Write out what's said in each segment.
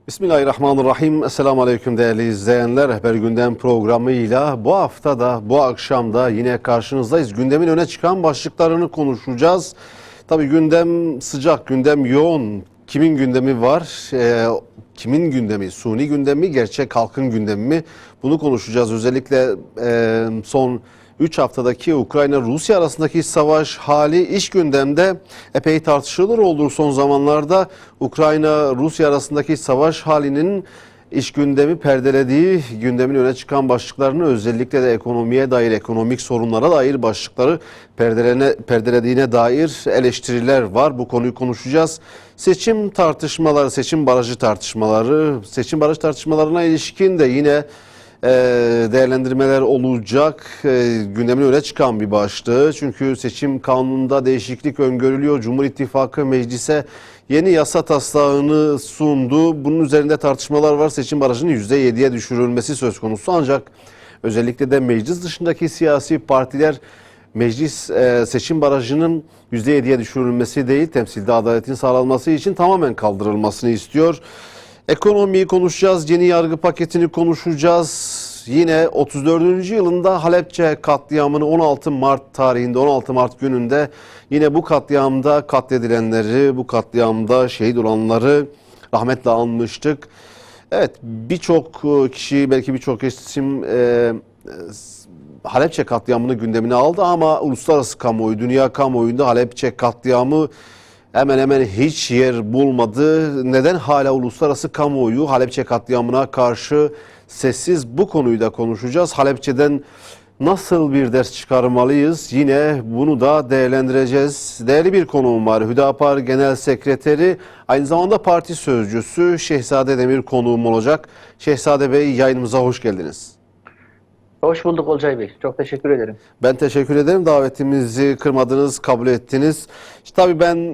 Bismillahirrahmanirrahim. Esselamu Aleyküm değerli izleyenler. Rehber Gündem programıyla bu hafta da bu akşam da yine karşınızdayız. Gündemin öne çıkan başlıklarını konuşacağız. Tabii gündem sıcak, gündem yoğun. Kimin gündemi var? Kimin gündemi? Suni gündemi mi? Gerçek halkın gündemi mi? Bunu konuşacağız. Özellikle son 3 haftadaki Ukrayna-Rusya arasındaki savaş hali iş gündemde epey tartışılır oldu son zamanlarda. Ukrayna-Rusya arasındaki savaş halinin iş gündemi perdelediği, gündemin öne çıkan başlıklarını, özellikle de ekonomiye dair, ekonomik sorunlara dair başlıkları perdelediğine dair eleştiriler var. Bu konuyu konuşacağız. Seçim tartışmaları, seçim barajı tartışmaları, seçim baraj tartışmalarına ilişkin de yine değerlendirmeler olacak. Gündemin öne çıkan bir başlığı. Çünkü seçim kanununda değişiklik öngörülüyor. Cumhur İttifakı meclise yeni yasa taslağını sundu. Bunun üzerinde tartışmalar var. Seçim barajının %7'ye düşürülmesi söz konusu. Ancak özellikle de meclis dışındaki siyasi partiler meclis seçim barajının %7'ye düşürülmesi değil, temsilde adaletin sağlanması için tamamen kaldırılmasını istiyor. Ekonomiyi konuşacağız, yeni yargı paketini konuşacağız. Yine 34. yılında Halepçe katliamını 16 Mart tarihinde, 16 Mart gününde yine bu katliamda katledilenleri, bu katliamda şehit olanları rahmetle anmıştık. Evet, birçok kişi, belki birçok isim Halepçe katliamını gündemine aldı ama uluslararası kamuoyu, dünya kamuoyunda Halepçe katliamı hemen hemen hiç yer bulmadı. Neden hala uluslararası kamuoyu Halepçe katliamına karşı sessiz? Bu konuyu da konuşacağız. Halepçe'den nasıl bir ders çıkarmalıyız? Yine bunu da değerlendireceğiz. Değerli bir konuğum var. Hüdapar Genel Sekreteri, aynı zamanda parti sözcüsü Şehzade Demir konuğum olacak. Şehzade Bey, yayınımıza hoş geldiniz. Hoş bulduk Olcay Bey. Çok teşekkür ederim. Ben teşekkür ederim. Davetimizi kırmadınız, kabul ettiniz. İşte tabii ben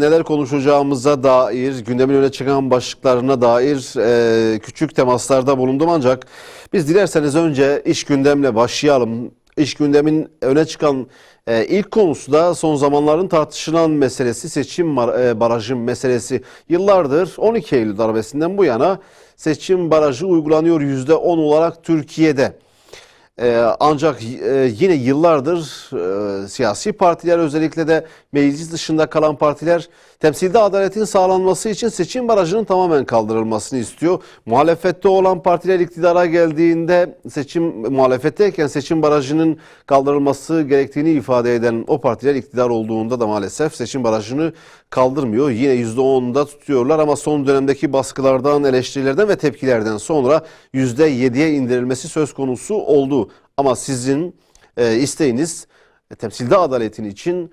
neler konuşacağımıza dair, gündemin öne çıkan başlıklarına dair küçük temaslarda bulundum. Ancak biz dilerseniz önce iş gündemle başlayalım. İş gündemin öne çıkan ilk konusu da son zamanların tartışılan meselesi, seçim barajı meselesi. Yıllardır 12 Eylül darbesinden bu yana seçim barajı uygulanıyor %10 olarak Türkiye'de. Ancak yine yıllardır siyasi partiler, özellikle de meclis dışında kalan partiler temsilde adaletin sağlanması için seçim barajının tamamen kaldırılmasını istiyor. Muhalefette olan partiler iktidara geldiğinde muhalefetteyken seçim barajının kaldırılması gerektiğini ifade eden o partiler iktidar olduğunda da maalesef seçim barajını kaldırmıyor. Yine %10'da tutuyorlar ama son dönemdeki baskılardan, eleştirilerden ve tepkilerden sonra %7'ye indirilmesi söz konusu oldu. Ama sizin isteğiniz temsilde adaletin için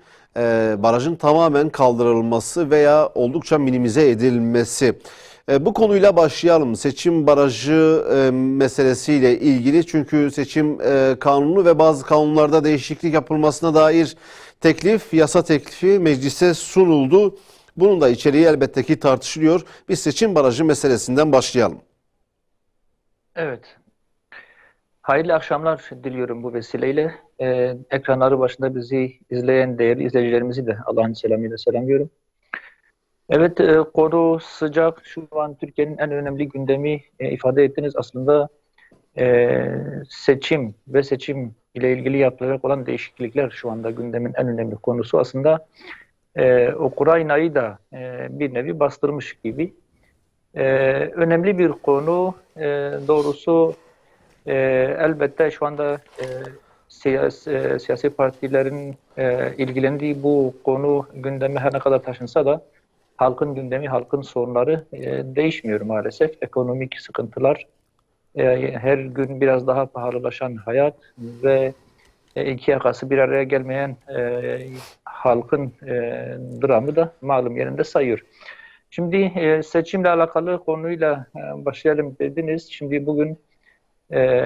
barajın tamamen kaldırılması veya oldukça minimize edilmesi. Bu konuyla başlayalım. Seçim barajı meselesiyle ilgili, çünkü seçim kanunu ve bazı kanunlarda değişiklik yapılmasına dair yasa teklifi meclise sunuldu. Bunun da içeriği elbette ki tartışılıyor. Biz seçim barajı meselesinden başlayalım. Evet. Hayırlı akşamlar diliyorum bu vesileyle. Ekranları başında bizi izleyen değerli izleyicilerimizi de Allah'ın selamıyla selamlıyorum. Evet, konu sıcak. Şu an Türkiye'nin en önemli gündemi ifade ettiniz. Aslında seçim ve seçim ile ilgili yapılacak olan değişiklikler şu anda gündemin en önemli konusu. Aslında Ukrayna'yı da bir nevi bastırmış gibi. Önemli bir konu. Doğrusu elbette şu anda siyasi partilerin ilgilendiği bu konu gündeme her ne kadar taşınsa da halkın gündemi, halkın sorunları değişmiyor maalesef. Ekonomik sıkıntılar, her gün biraz daha pahalılaşan hayat ve iki yakası bir araya gelmeyen halkın dramı da malum yerinde sayıyor. Şimdi seçimle alakalı konuyla başlayalım dediniz. Şimdi bugün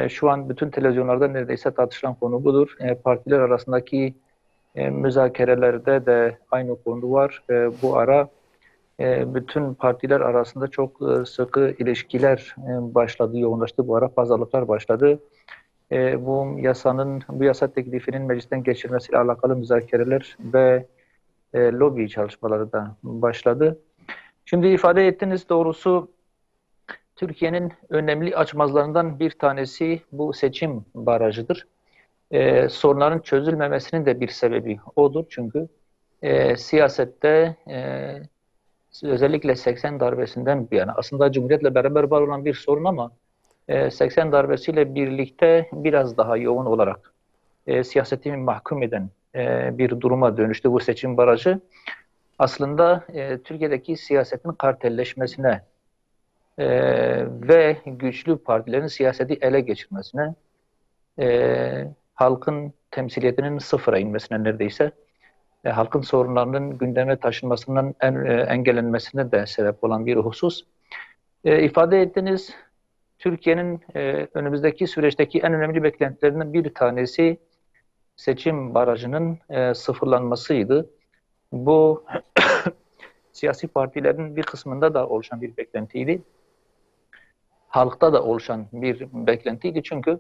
şu an bütün televizyonlarda neredeyse tartışılan konu budur. Partiler arasındaki müzakerelerde de aynı konu var. Bu ara bütün partiler arasında çok sıkı ilişkiler başladı, yoğunlaştı. Bu ara pazarlıklar başladı. Bu yasa teklifinin meclisten geçirmesiyle alakalı müzakereler ve lobi çalışmaları da başladı. Şimdi ifade ettiniz, doğrusu Türkiye'nin önemli açmazlarından bir tanesi bu seçim barajıdır. Sorunların çözülmemesinin de bir sebebi odur. Çünkü siyasette özellikle 80 darbesinden bir yana aslında Cumhuriyet'le beraber var olan bir sorun ama 80 darbesiyle birlikte biraz daha yoğun olarak siyaseti mahkum eden bir duruma dönüştü bu seçim barajı. Aslında Türkiye'deki siyasetin kartelleşmesine ve güçlü partilerin siyaseti ele geçirmesine, halkın temsiliyetinin sıfıra inmesine neredeyse, halkın sorunlarının gündeme taşınmasından engellenmesine de sebep olan bir husus. İfade ettiniz, Türkiye'nin önümüzdeki süreçteki en önemli beklentilerinden bir tanesi seçim barajının sıfırlanmasıydı. Bu siyasi partilerin bir kısmında da oluşan bir beklentiydi. Halkta da oluşan bir beklentiydi. Çünkü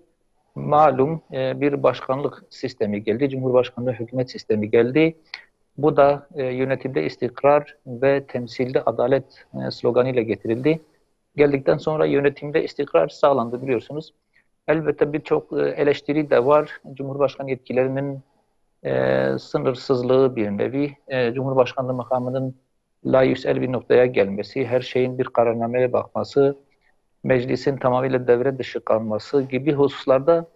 malum bir başkanlık sistemi geldi, Cumhurbaşkanlığı hükümet sistemi geldi. Bu da yönetimde istikrar ve temsilde adalet sloganıyla getirildi. Geldikten sonra yönetimde istikrar sağlandı biliyorsunuz. Elbette birçok eleştiri de var. Cumhurbaşkanı yetkilerinin sınırsızlığı bir nevi, Cumhurbaşkanlığı makamının layüksel bir noktaya gelmesi, her şeyin bir kararnameye bakması, meclisin tamamıyla devre dışı kalması gibi hususlarda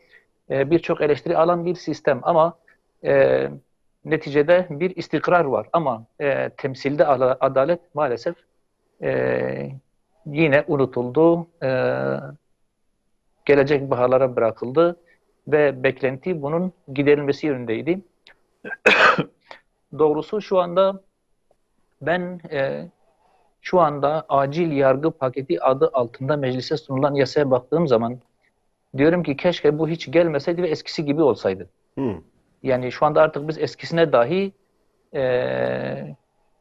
birçok eleştiri alan bir sistem ama neticede bir istikrar var ama temsilde adalet maalesef yine unutuldu, gelecek baharlara bırakıldı ve beklenti bunun giderilmesi yönündeydi. Doğrusu şu anda ben şu anda acil yargı paketi adı altında meclise sunulan yasaya baktığım zaman diyorum ki keşke bu hiç gelmeseydi ve eskisi gibi olsaydı. Yani şu anda artık biz eskisine dahi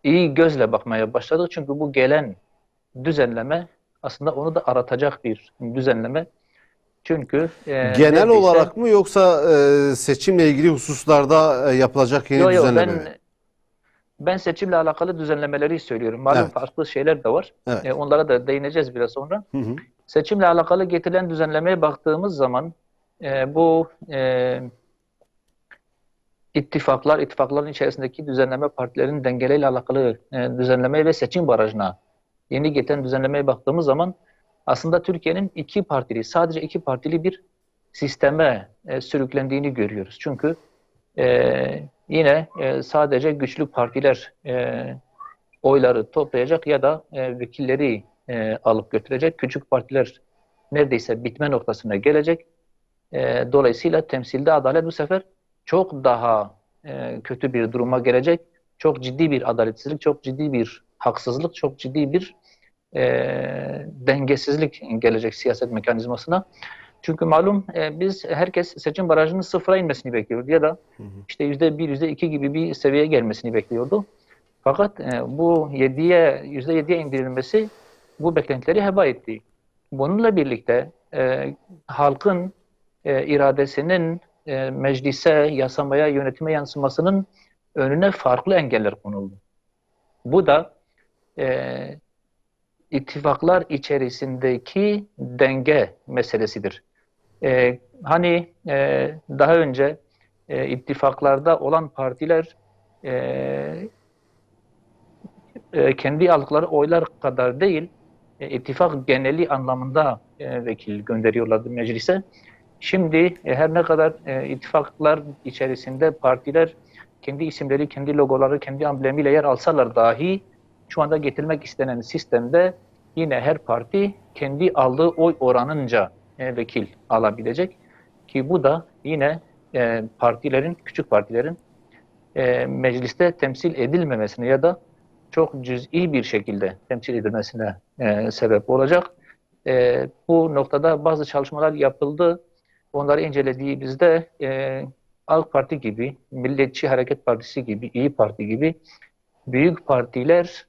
iyi gözle bakmaya başladık. Çünkü bu gelen düzenleme aslında onu da aratacak bir düzenleme. Çünkü Genel olarak mı yoksa seçimle ilgili hususlarda yapılacak yeni düzenleme mi? Ben seçimle alakalı düzenlemeleri söylüyorum. Malum Evet. farklı şeyler de var. Evet. Onlara da değineceğiz biraz sonra. Hı hı. Seçimle alakalı getirilen düzenlemeye baktığımız zaman bu ittifakların içerisindeki düzenleme partilerin dengeleriyle alakalı düzenleme ve seçim barajına yeni getiren düzenlemeye baktığımız zaman aslında Türkiye'nin sadece iki partili bir sisteme sürüklendiğini görüyoruz. Çünkü yine sadece güçlü partiler oyları toplayacak ya da vekilleri alıp götürecek. Küçük partiler neredeyse bitme noktasına gelecek. Dolayısıyla temsilde adalet bu sefer çok daha kötü bir duruma gelecek. Çok ciddi bir adaletsizlik, çok ciddi bir haksızlık, çok ciddi bir dengesizlik gelecek siyaset mekanizmasına. Çünkü malum herkes seçim barajının sıfıra inmesini bekliyordu ya da işte %1, %2 gibi bir seviyeye gelmesini bekliyordu. Fakat bu %7'ye indirilmesi bu beklentileri heba etti. Bununla birlikte halkın iradesinin meclise, yasamaya, yönetime yansımasının önüne farklı engeller konuldu. Bu da ittifaklar içerisindeki denge meselesidir. Hani daha önce ittifaklarda olan partiler kendi aldıkları oylar kadar değil, ittifak geneli anlamında vekil gönderiyorlardı meclise. Şimdi her ne kadar ittifaklar içerisinde partiler kendi isimleri, kendi logoları, kendi amblemiyle yer alsalar dahi şu anda getirmek istenen sistemde yine her parti kendi aldığı oy oranınca vekil alabilecek. Ki bu da yine küçük partilerin mecliste temsil edilmemesine ya da çok cüz'i bir şekilde temsil edilmesine sebep olacak. Bu noktada bazı çalışmalar yapıldı. Onları incelediğimizde AK Parti gibi, Milliyetçi Hareket Partisi gibi, İyi Parti gibi büyük partiler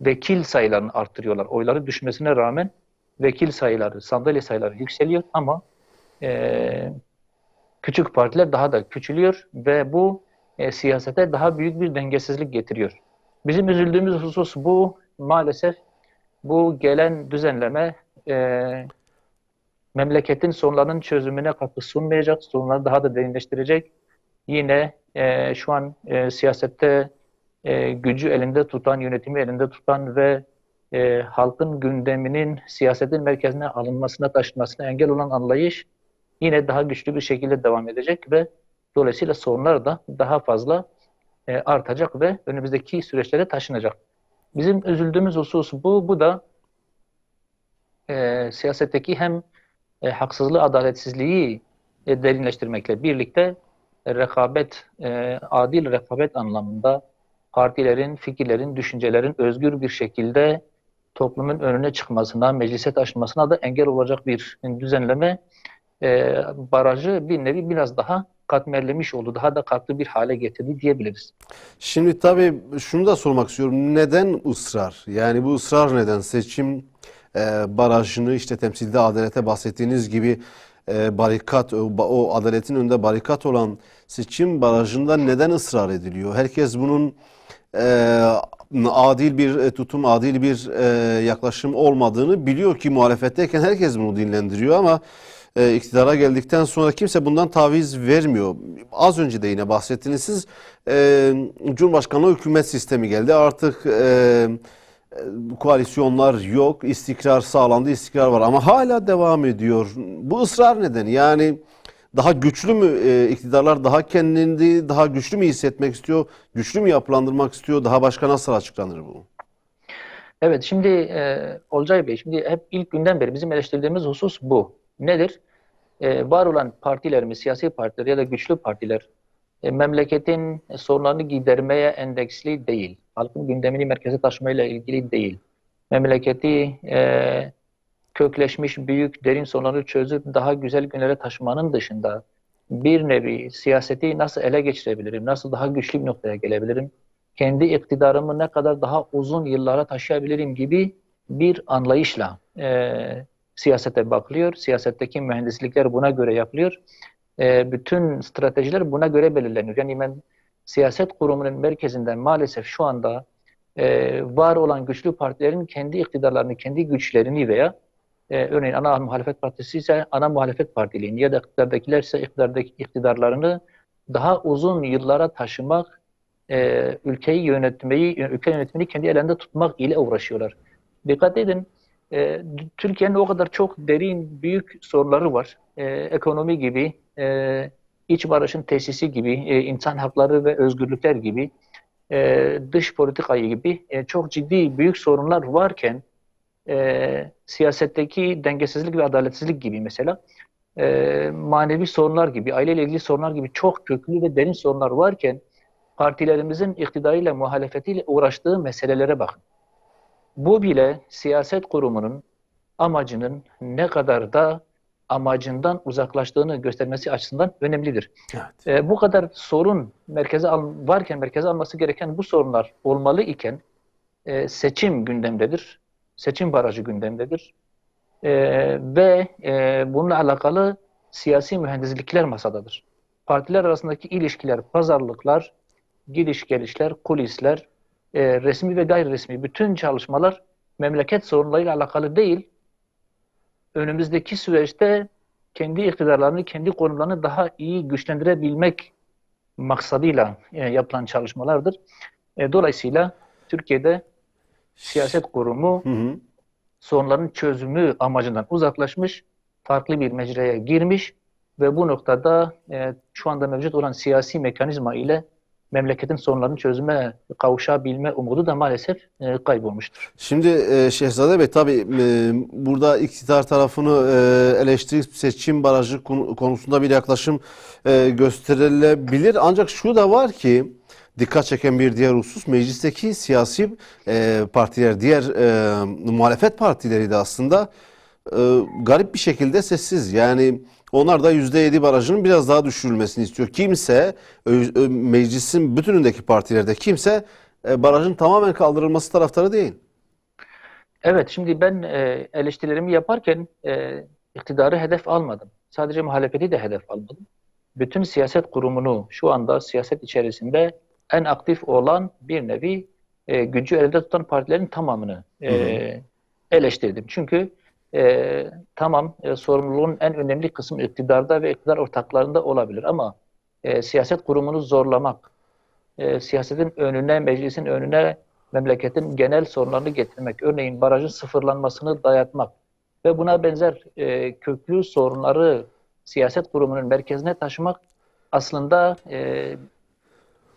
vekil sayılarını arttırıyorlar. Oyları düşmesine rağmen vekil sayıları, sandalye sayıları yükseliyor ama küçük partiler daha da küçülüyor ve bu siyasete daha büyük bir dengesizlik getiriyor. Bizim üzüldüğümüz husus bu. Maalesef Bu gelen düzenleme memleketin sorunlarının çözümüne katkı sunmayacak, sorunları daha da derinleştirecek. Yine şu an siyasette gücü elinde tutan, yönetimi elinde tutan ve halkın gündeminin siyasetin merkezine alınmasına, taşınmasına engel olan anlayış yine daha güçlü bir şekilde devam edecek ve dolayısıyla sorunlar da daha fazla artacak ve önümüzdeki süreçlere taşınacak. Bizim üzüldüğümüz husus bu. Bu da siyasetteki hem haksızlığı, adaletsizliği derinleştirmekle birlikte adil rekabet anlamında partilerin, fikirlerin, düşüncelerin özgür bir şekilde toplumun önüne çıkmasına, meclise taşınmasına da engel olacak bir düzenleme barajı bir nevi biraz daha katmerlemiş oldu. Daha da katlı bir hale getirdi diyebiliriz. Şimdi tabii şunu da sormak istiyorum. Neden ısrar? Yani bu ısrar neden? Seçim barajını işte temsilde adalete bahsettiğiniz gibi barikat, o adaletin önünde barikat olan seçim barajında neden ısrar ediliyor? Herkes bunun e, adil bir tutum, adil bir yaklaşım olmadığını biliyor ki muhalefetteyken herkes bunu dinlendiriyor ama iktidara geldikten sonra kimse bundan taviz vermiyor. Az önce de yine bahsettiniz siz Cumhurbaşkanlığı hükümet sistemi geldi. Artık koalisyonlar yok, istikrar sağlandı, istikrar var ama hala devam ediyor. Bu ısrar neden? Yani daha güçlü mü iktidarlar daha kendini daha güçlü mü hissetmek istiyor, güçlü mü yapılandırmak istiyor? Daha başka nasıl açıklanır bu? Evet, şimdi Olcay Bey, şimdi hep ilk günden beri bizim eleştirdiğimiz husus bu. Nedir? Var olan partilerimiz, siyasi partiler ya da güçlü partiler memleketin sorunlarını gidermeye endeksli değil. Halkın gündemini merkeze taşımayla ilgili değil. Memleketi kökleşmiş, büyük, derin sorunları çözüp daha güzel günlere taşımanın dışında bir nevi siyaseti nasıl ele geçirebilirim, nasıl daha güçlü bir noktaya gelebilirim, kendi iktidarımı ne kadar daha uzun yıllara taşıyabilirim gibi bir anlayışla siyasete bakılıyor. Siyasetteki mühendislikler buna göre yapılıyor. Bütün stratejiler buna göre belirleniyor. Yani ben siyaset kurumunun merkezinden maalesef şu anda var olan güçlü partilerin kendi iktidarlarını, kendi güçlerini veya örneğin ana muhalefet partisi ise ana muhalefet partiliğini ya da iktidardakiler ise iktidardaki iktidarlarını daha uzun yıllara taşımak, ülkeyi yönetmeyi, ülke yönetimini kendi elinde tutmak ile uğraşıyorlar. Dikkat edin, Türkiye'nin o kadar çok derin, büyük sorunları var. Ekonomi gibi, iç barışın tesisi gibi, insan hakları ve özgürlükler gibi, dış politikayı gibi çok ciddi büyük sorunlar varken siyasetteki dengesizlik ve adaletsizlik gibi mesela manevi sorunlar gibi, aileyle ilgili sorunlar gibi çok köklü ve derin sorunlar varken partilerimizin iktidarıyla, muhalefetiyle uğraştığı meselelere bakın. Bu bile siyaset kurumunun amacının ne kadar da amacından uzaklaştığını göstermesi açısından önemlidir. Evet. Bu kadar sorun varken merkeze alması gereken bu sorunlar olmalı iken seçim gündemdedir. Seçim barajı gündemdedir. Ve bununla alakalı siyasi mühendislikler masadadır. Partiler arasındaki ilişkiler, pazarlıklar, gidiş gelişler, kulisler, resmi ve gayri resmi bütün çalışmalar memleket sorunlarıyla alakalı değil, önümüzdeki süreçte kendi iktidarlarını, kendi konumlarını daha iyi güçlendirebilmek maksadıyla yapılan çalışmalardır. Dolayısıyla Türkiye'de siyaset kurumu Hı hı. sorunların çözümü amacından uzaklaşmış, farklı bir mecraya girmiş ve bu noktada şu anda mevcut olan siyasi mekanizma ile memleketin sorunlarını çözüme kavuşabilme umudu da maalesef kaybolmuştur. Şimdi Şehzade Bey tabii burada iktidar tarafını eleştirip seçim barajı konusunda bir yaklaşım gösterilebilir. Ancak şu da var ki dikkat çeken bir diğer husus meclisteki siyasi partiler, diğer muhalefet partileri de aslında garip bir şekilde sessiz. Yani onlar da %7 barajının biraz daha düşürülmesini istiyor. Kimse meclisin bütünündeki partilerde kimse barajın tamamen kaldırılması taraftarı değil. Evet, şimdi ben eleştirilerimi yaparken iktidarı hedef almadım. Sadece muhalefeti de hedef almadım. Bütün siyaset kurumunu şu anda siyaset içerisinde en aktif olan bir nevi gücü elde tutan partilerin tamamını Hı hı. eleştirdim. Çünkü tamam, sorumluluğun en önemli kısmı iktidarda ve iktidar ortaklarında olabilir ama siyaset kurumunu zorlamak, siyasetin önüne, meclisin önüne memleketin genel sorunlarını getirmek, örneğin barajın sıfırlanmasını dayatmak ve buna benzer köklü sorunları siyaset kurumunun merkezine taşımak aslında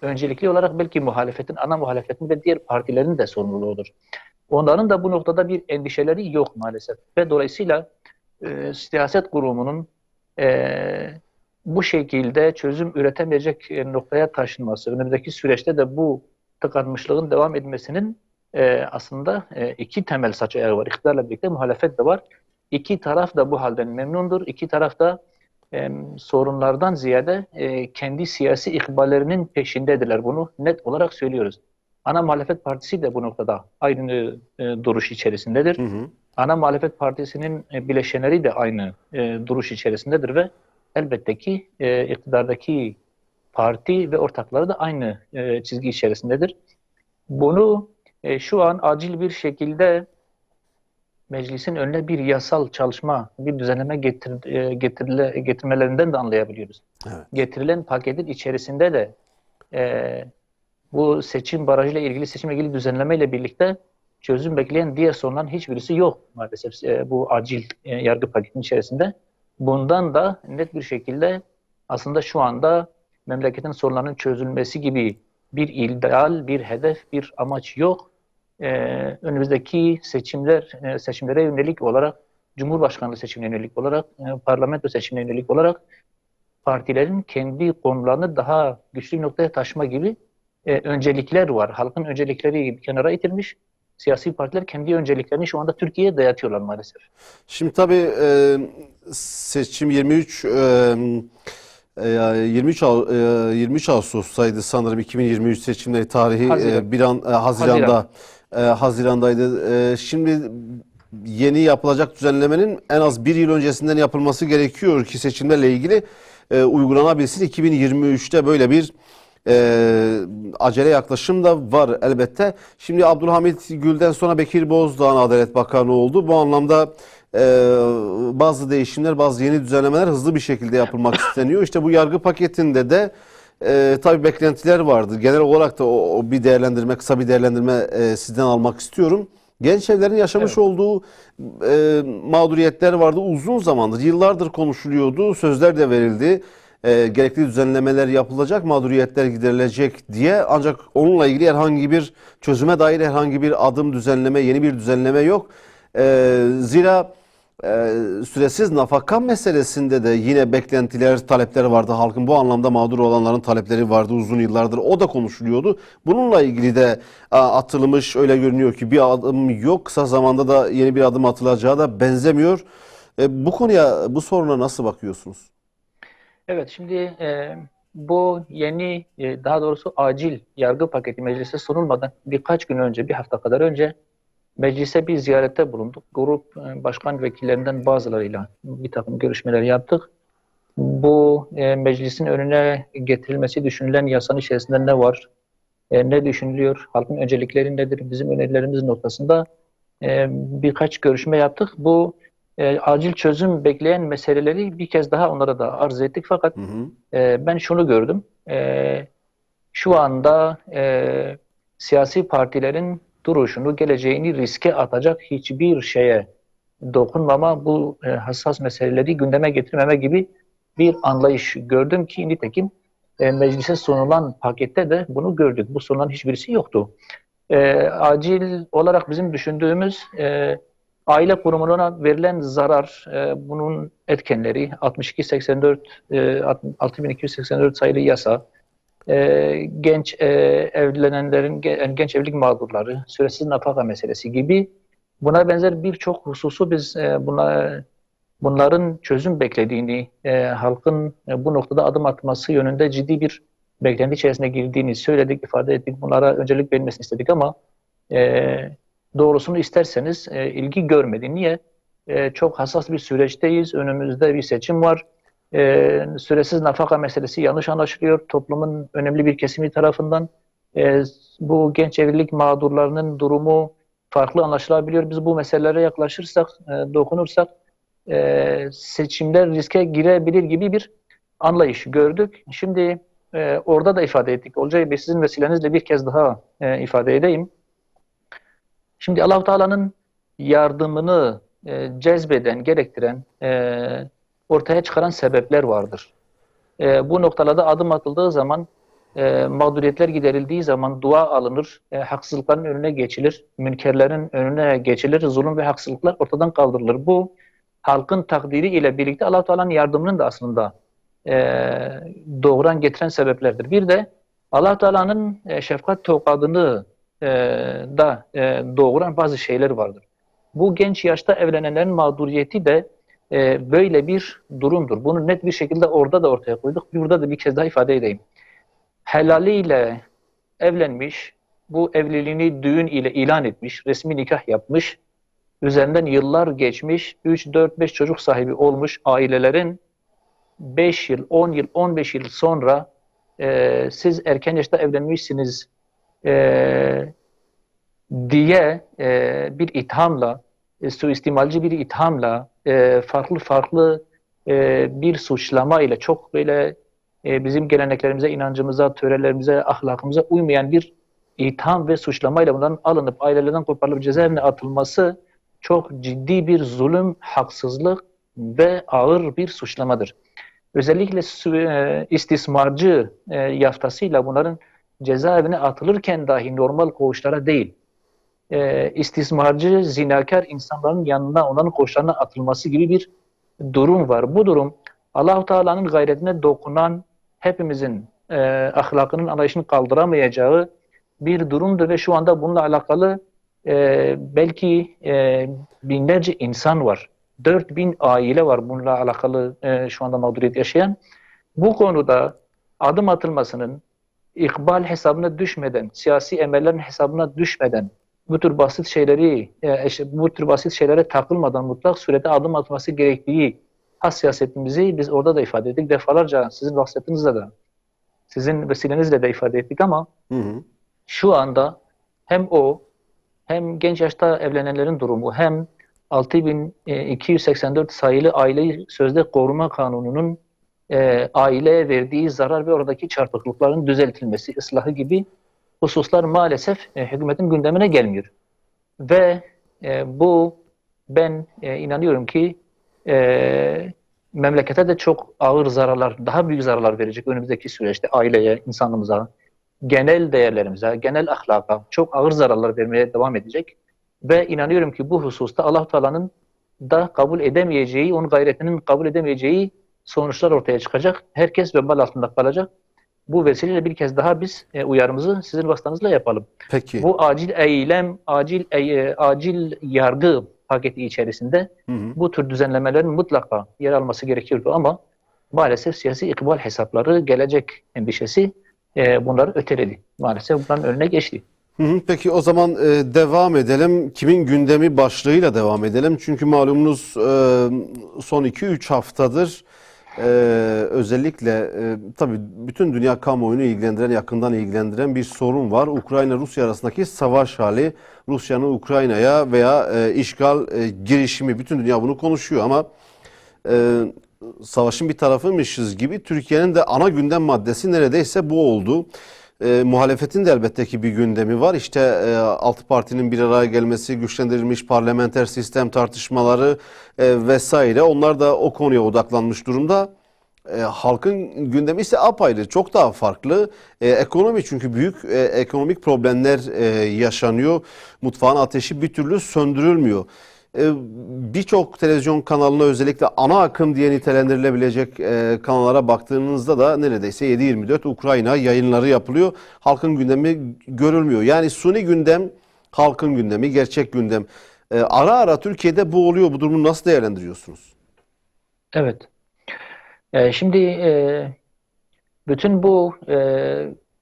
öncelikli olarak belki muhalefetin, ana muhalefetin ve diğer partilerin de sorumluluğudur. Onların da bu noktada bir endişeleri yok maalesef. Ve dolayısıyla siyaset kurumunun e, bu şekilde çözüm üretemeyecek noktaya taşınması, önümüzdeki süreçte de bu tıkanmışlığın devam etmesinin aslında iki temel saç ayağı var. İktidarla birlikte muhalefet de var. İki taraf da bu halden memnundur. İki taraf da sorunlardan ziyade kendi siyasi ikballerinin peşindedirler. Bunu net olarak söylüyoruz. Ana muhalefet partisi de bu noktada aynı duruş içerisindedir. Hı hı. Ana muhalefet partisinin bileşenleri de aynı duruş içerisindedir ve elbette ki iktidardaki parti ve ortakları da aynı çizgi içerisindedir. Bunu şu an acil bir şekilde meclisin önüne bir yasal çalışma, bir düzenleme getirmelerinden de anlayabiliyoruz. Evet. Getirilen paketin içerisinde de e, bu seçim barajıyla ilgili, seçimle ilgili düzenlemeyle birlikte çözüm bekleyen diğer sorunların hiçbirisi yok maalesef bu acil yargı paketinin içerisinde. Bundan da net bir şekilde aslında şu anda memleketin sorunlarının çözülmesi gibi bir ideal, bir hedef, bir amaç yok. Önümüzdeki seçimlere yönelik olarak, Cumhurbaşkanlığı seçimine yönelik olarak, parlamento seçimine yönelik olarak partilerin kendi konularını daha güçlü bir noktaya taşıma gibi öncelikler var. Halkın öncelikleri bir kenara itilmiş. Siyasi partiler kendi önceliklerini şu anda Türkiye'ye dayatıyorlar maalesef. Şimdi tabii seçim 23 Ağustos'taydı sanırım 2023 seçimleri tarihi Haziran. bir an Haziran. Hazirandaydı. Şimdi yeni yapılacak düzenlemenin en az bir yıl öncesinden yapılması gerekiyor ki seçimlerle ilgili uygulanabilsin. 2023'te böyle bir acele yaklaşım da var elbette. Şimdi Abdülhamit Gül'den sonra Bekir Bozdağ Adalet Bakanı oldu. Bu anlamda bazı değişimler, bazı yeni düzenlemeler hızlı bir şekilde yapılmak isteniyor. İşte bu yargı paketinde de tabii beklentiler vardı. Genel olarak da o bir değerlendirme, kısa bir değerlendirme sizden almak istiyorum. Genç evlerin yaşamış Evet. olduğu mağduriyetler vardı. Uzun zamandır, yıllardır konuşuluyordu. Sözler de verildi. Gerekli düzenlemeler yapılacak, mağduriyetler giderilecek diye. Ancak onunla ilgili herhangi bir çözüme dair herhangi bir adım, düzenleme, yeni bir düzenleme yok. Zira süresiz nafaka meselesinde de yine beklentiler, talepler vardı. Halkın bu anlamda mağdur olanların talepleri vardı uzun yıllardır. O da konuşuluyordu. Bununla ilgili de atılmış, öyle görünüyor ki bir adım yok. Kısa zamanda da yeni bir adım atılacağı da benzemiyor. Bu konuya, bu soruna nasıl bakıyorsunuz? Evet, şimdi bu yeni, daha doğrusu acil yargı paketi meclise sunulmadan birkaç gün önce, bir hafta kadar önce meclise bir ziyarette bulunduk. Grup başkan vekillerinden bazılarıyla bir takım görüşmeler yaptık. Bu meclisin önüne getirilmesi düşünülen yasanın içerisinde ne var? Ne düşünülüyor? Halkın öncelikleri nedir? Bizim önerilerimiz noktasında birkaç görüşme yaptık. Bu acil çözüm bekleyen meseleleri bir kez daha onlara da arz ettik. Fakat Hı hı. ben şunu gördüm. Şu anda siyasi partilerin duruşunu, geleceğini riske atacak hiçbir şeye dokunmama, bu hassas meseleleri gündeme getirmeme gibi bir anlayış gördüm ki nitekim meclise sunulan pakette de bunu gördük. Bu sunulan hiçbirisi yoktu. Acil olarak bizim düşündüğümüz aile kurumuna verilen zarar, bunun etkenleri 6284 6284 sayılı yasa, genç evlenenlerin, genç evlilik mağdurları, süresiz nafaka meselesi gibi buna benzer birçok hususu biz bunların çözüm beklediğini, halkın bu noktada adım atması yönünde ciddi bir beklenti içerisine girdiğini söyledik, ifade ettik. Bunlara öncelik verilmesini istedik ama e, doğrusunu isterseniz ilgi görmedi. Niye? Çok hassas bir süreçteyiz. Önümüzde bir seçim var. Süresiz nafaka meselesi yanlış anlaşılıyor toplumun önemli bir kesimi tarafından. Bu genç evlilik mağdurlarının durumu farklı anlaşılabiliyor. Biz bu meselelere yaklaşırsak, dokunursak seçimler riske girebilir gibi bir anlayış gördük. Şimdi orada da ifade ettik. Olcay Bey, sizin vesilenizle bir kez daha ifade edeyim. Şimdi Allah-u Teala'nın yardımını cezbeden, gerektiren, ortaya çıkaran sebepler vardır. Bu noktalarda adım atıldığı zaman, mağduriyetler giderildiği zaman dua alınır, haksızlıkların önüne geçilir, münkerlerin önüne geçilir, zulüm ve haksızlıklar ortadan kaldırılır. Bu halkın takdiri ile birlikte Allah-u Teala'nın yardımının da aslında e, doğuran, getiren sebeplerdir. Bir de Allah-u Teala'nın şefkat tokadını doğuran bazı şeyler vardır. Bu genç yaşta evlenenlerin mağduriyeti de böyle bir durumdur. Bunu net bir şekilde orada da ortaya koyduk. Burada da bir kez daha ifade edeyim. Helaliyle evlenmiş, bu evliliğini düğün ile ilan etmiş, resmi nikah yapmış, üzerinden yıllar geçmiş, 3, 4, 5 çocuk sahibi olmuş ailelerin 5 yıl, 10 yıl, 15 yıl sonra siz erken yaşta evlenmişsiniz e, diye bir ithamla, suistimalci bir ithamla, farklı farklı bir suçlama ile çok böyle bizim geleneklerimize, inancımıza, törelerimize, ahlakımıza uymayan bir itham ve suçlamayla bunların alınıp ailelerden koparılıp cezaevine atılması çok ciddi bir zulüm, haksızlık ve ağır bir suçlamadır. Özellikle istismarcı yaftasıyla bunların cezaevine atılırken dahi normal koğuşlara değil, istismarcı, zinakar insanların yanına, onların koğuşlarına atılması gibi bir durum var. Bu durum Allah-u Teala'nın gayretine dokunan, hepimizin ahlakının anlayışını kaldıramayacağı bir durumdur ve şu anda bununla alakalı belki binlerce insan var. 4000 aile var bununla alakalı şu anda mağduriyet yaşayan. Bu konuda adım atılmasının ikbal hesabına düşmeden, siyasi emellerin hesabına düşmeden, bu tür basit şeyleri, bu tür basit şeylere takılmadan mutlak surette adım atması gerektiği hassasiyetimizi biz orada da ifade ettik. Defalarca sizin bahsettiğinizde de, sizin vesilenizle de ifade ettik ama Hı hı. şu anda hem o, hem genç yaşta evlenenlerin durumu, hem 6284 sayılı Aileyi Sözde Koruma Kanunu'nun aileye verdiği zarar ve oradaki çarpıklıkların düzeltilmesi, ıslahı gibi hususlar maalesef hükümetin gündemine gelmiyor. Ve bu ben inanıyorum ki memlekete de çok ağır zararlar, daha büyük zararlar verecek önümüzdeki süreçte aileye, insanımıza, genel değerlerimize, genel ahlaka çok ağır zararlar vermeye devam edecek. Ve inanıyorum ki bu hususta Allah-u Teala'nın da kabul edemeyeceği, onun gayretinin kabul edemeyeceği sonuçlar ortaya çıkacak. Herkes vebal altında kalacak. Bu vesileyle bir kez daha biz uyarımızı sizin vasıtanızla yapalım. Peki. Bu acil eylem, acil yargı paketi içerisinde Hı hı. bu tür düzenlemelerin mutlaka yer alması gerekiyordu ama maalesef siyasi ikbal hesapları, gelecek endişesi bunları öteledi. Maalesef bunların önüne geçti. Hı hı. Peki o zaman devam edelim. Kimin gündemi başlığıyla devam edelim. Çünkü malumunuz son 2-3 haftadır özellikle tabii bütün dünya kamuoyunu ilgilendiren, yakından ilgilendiren bir sorun var. Ukrayna-Rusya arasındaki savaş hali, Rusya'nın Ukrayna'ya veya işgal girişimi, bütün dünya bunu konuşuyor ama e, savaşın bir tarafıymışız gibi Türkiye'nin de ana gündem maddesi neredeyse bu oldu. Muhalefetin de elbette ki bir gündemi var. İşte 6 partinin bir araya gelmesi, güçlendirilmiş parlamenter sistem tartışmaları vesaire. Onlar da o konuya odaklanmış durumda. Halkın gündemi ise apayrı, çok daha farklı. Ekonomi, çünkü büyük ekonomik problemler yaşanıyor. Mutfağın ateşi bir türlü söndürülmüyor. Birçok televizyon kanalına, özellikle ana akım diye nitelendirilebilecek kanallara baktığınızda da neredeyse 7/24 Ukrayna yayınları yapılıyor. Halkın gündemi görülmüyor. Yani suni gündem, halkın gündemi, gerçek gündem. Ara ara Türkiye'de bu oluyor. Bu durumu nasıl değerlendiriyorsunuz? Evet. Şimdi bütün bu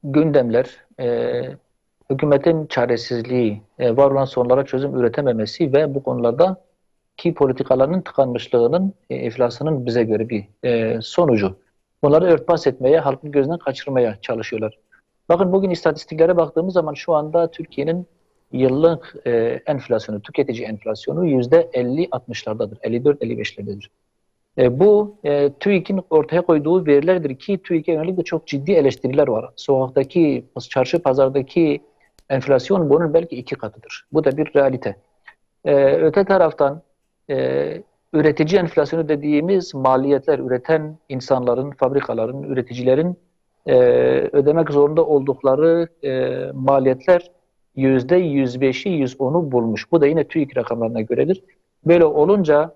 gündemler, hükümetin çaresizliği, var olan sorunlara çözüm üretememesi ve bu konularda ki politikalarının tıkanmışlığının, iflasının bize göre bir sonucu. Bunları örtbas etmeye, halkın gözünden kaçırmaya çalışıyorlar. Bakın bugün istatistiklere baktığımız zaman şu anda Türkiye'nin yıllık enflasyonu, tüketici enflasyonu %50-60'lardadır, 54-55'lerdedir. Bu TÜİK'in ortaya koyduğu verilerdir ki TÜİK'e yönelik de çok ciddi eleştiriler var. Sokaktaki, çarşı pazardaki enflasyon bunun belki 2 katıdır. Bu da bir realite. Öte taraftan üretici enflasyonu dediğimiz maliyetler, üreten insanların, fabrikaların, üreticilerin ödemek zorunda oldukları maliyetler %105'i, %110'u bulmuş. Bu da yine TÜİK rakamlarına göredir. Böyle olunca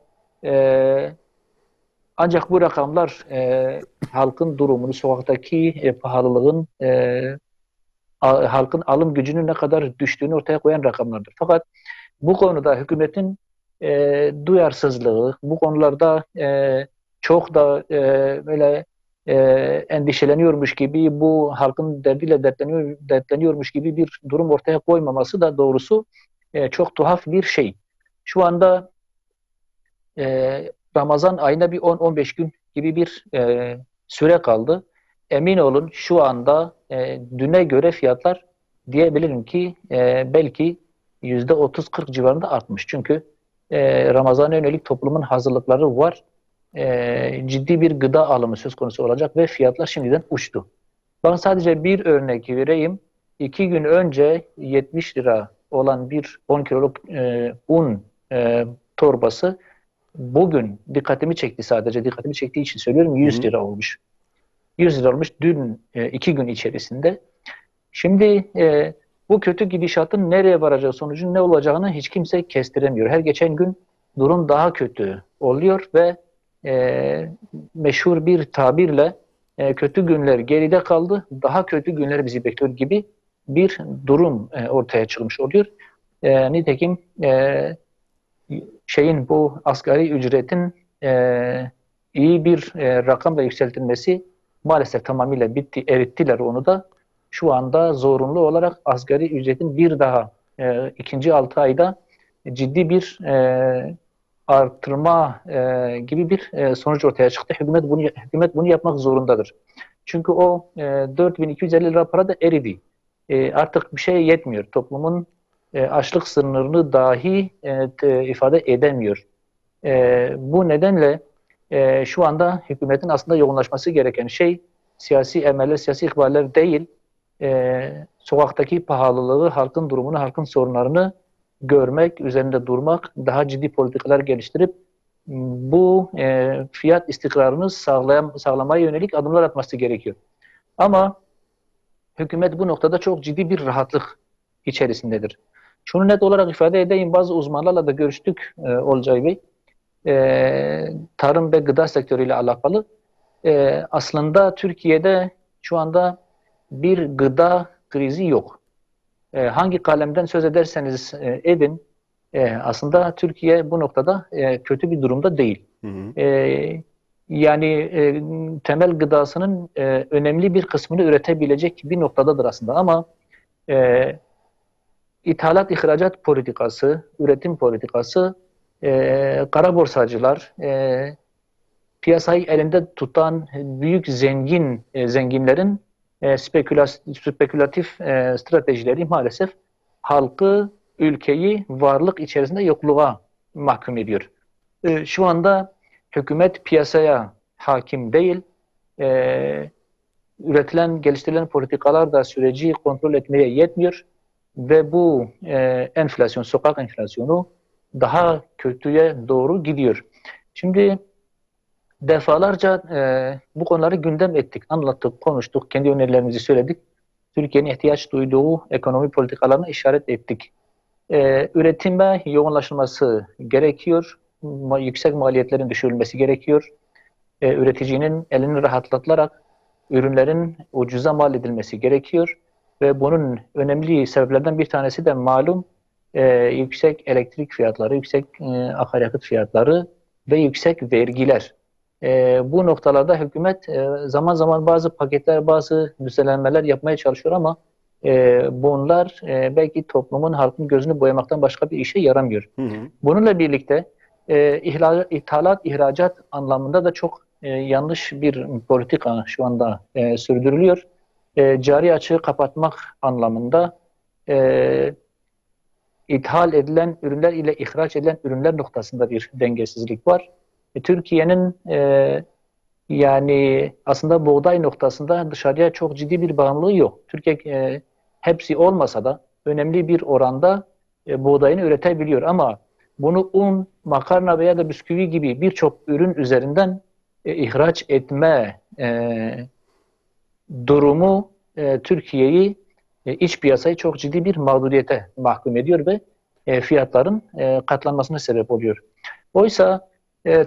ancak bu rakamlar halkın durumunu, sokaktaki pahalılığın, halkın alım gücünün ne kadar düştüğünü ortaya koyan rakamlardır. Fakat bu konuda hükümetin duyarsızlığı, bu konularda çok da böyle endişeleniyormuş gibi, bu halkın derdiyle dertleniyormuş gibi bir durum ortaya koymaması da doğrusu çok tuhaf bir şey. Şu anda Ramazan ayına bir 10-15 gün gibi bir süre kaldı. Emin olun şu anda düne göre fiyatlar diyebilirim ki belki %30-40 civarında artmış. Çünkü Ramazan'a yönelik toplumun hazırlıkları var. Ciddi bir gıda alımı söz konusu olacak ve fiyatlar şimdiden uçtu. Ben sadece bir örnek vereyim. 2 gün önce 70 lira olan bir 10 kiloluk un torbası bugün dikkatimi çekti, sadece dikkatimi çektiği için söylüyorum, 100 lira olmuş. 100 lira olmuş dün 2 gün içerisinde. Şimdi bu kötü gidişatın nereye varacağı, sonucun ne olacağını hiç kimse kestiremiyor. Her geçen gün durum daha kötü oluyor ve meşhur bir tabirle kötü günler geride kaldı, daha kötü günler bizi bekliyor gibi bir durum ortaya çıkmış oluyor. Nitekim bu asgari ücretin iyi bir rakamla yükseltilmesi maalesef tamamıyla bitti, erittiler onu da. Şu anda zorunlu olarak asgari ücretin bir daha ikinci 6 ayda ciddi bir artırma gibi bir sonuç ortaya çıktı. Hükümet bunu yapmak zorundadır. Çünkü o 4.250 lira para da eridi. Artık bir şey yetmiyor. Toplumun açlık sınırını dahi ifade edemiyor. Bu nedenle şu anda hükümetin aslında yoğunlaşması gereken şey siyasi emeller, siyasi ikballer değil, sokaktaki pahalılığı, halkın durumunu, halkın sorunlarını görmek, üzerinde durmak, daha ciddi politikalar geliştirip bu fiyat istikrarını sağlamaya yönelik adımlar atması gerekiyor. Ama hükümet bu noktada çok ciddi bir rahatlık içerisindedir. Şunu net olarak ifade edeyim, bazı uzmanlarla da görüştük Olcay Bey. Tarım ve gıda sektörüyle alakalı. Aslında Türkiye'de şu anda bir gıda krizi yok. Hangi kalemden söz ederseniz edin, aslında Türkiye bu noktada kötü bir durumda değil. Hı hı. Yani temel gıdasının önemli bir kısmını üretebilecek bir noktadadır aslında. Ama ithalat ihracat politikası, üretim politikası, kara borsacılar, piyasayı elinde tutan büyük zenginlerin spekülatif stratejileri maalesef halkı, ülkeyi varlık içerisinde yokluğa mahkum ediyor. Şu anda hükümet piyasaya hakim değil, geliştirilen politikalar da süreci kontrol etmeye yetmiyor ve bu enflasyon, sokak enflasyonu daha kötüye doğru gidiyor. Şimdi defalarca bu konuları gündem ettik, anlattık, konuştuk, kendi önerilerimizi söyledik. Türkiye'nin ihtiyaç duyduğu ekonomi politikalarına işaret ettik. Üretime yoğunlaşılması gerekiyor, yüksek maliyetlerin düşürülmesi gerekiyor. Üreticinin elini rahatlatılarak ürünlerin ucuza mal edilmesi gerekiyor ve bunun önemli sebeplerden bir tanesi de malum yüksek elektrik fiyatları, yüksek akaryakıt fiyatları ve yüksek vergiler. Bu noktalarda hükümet zaman zaman bazı paketler, bazı düzenlemeler yapmaya çalışıyor ama bunlar belki toplumun, halkın gözünü boyamaktan başka bir işe yaramıyor. Hı hı. Bununla birlikte ithalat, ihracat anlamında da çok yanlış bir politika şu anda sürdürülüyor. Cari açığı kapatmak anlamında ithal edilen ürünler ile ihraç edilen ürünler noktasında bir dengesizlik var. Türkiye'nin yani aslında buğday noktasında dışarıya çok ciddi bir bağımlılığı yok. Türkiye hepsi olmasa da önemli bir oranda buğdayını üretebiliyor ama bunu un, makarna veya da bisküvi gibi birçok ürün üzerinden ihraç etme durumu Türkiye'yi iç piyasayı çok ciddi bir mağduriyete mahkum ediyor ve fiyatların katlanmasına sebep oluyor. Oysa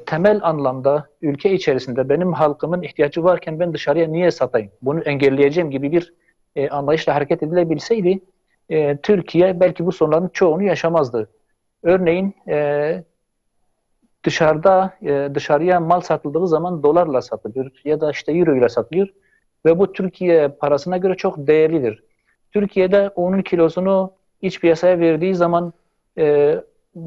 temel anlamda ülke içerisinde benim halkımın ihtiyacı varken ben dışarıya niye satayım? Bunu engelleyeceğim gibi bir anlayışla hareket edilebilseydi Türkiye belki bu sorunların çoğunu yaşamazdı. Örneğin dışarıya mal satıldığı zaman dolarla satılıyor ya da işte euro ile satılıyor ve bu Türkiye parasına göre çok değerlidir. Türkiye'de unun kilosunu iç piyasaya verdiği zaman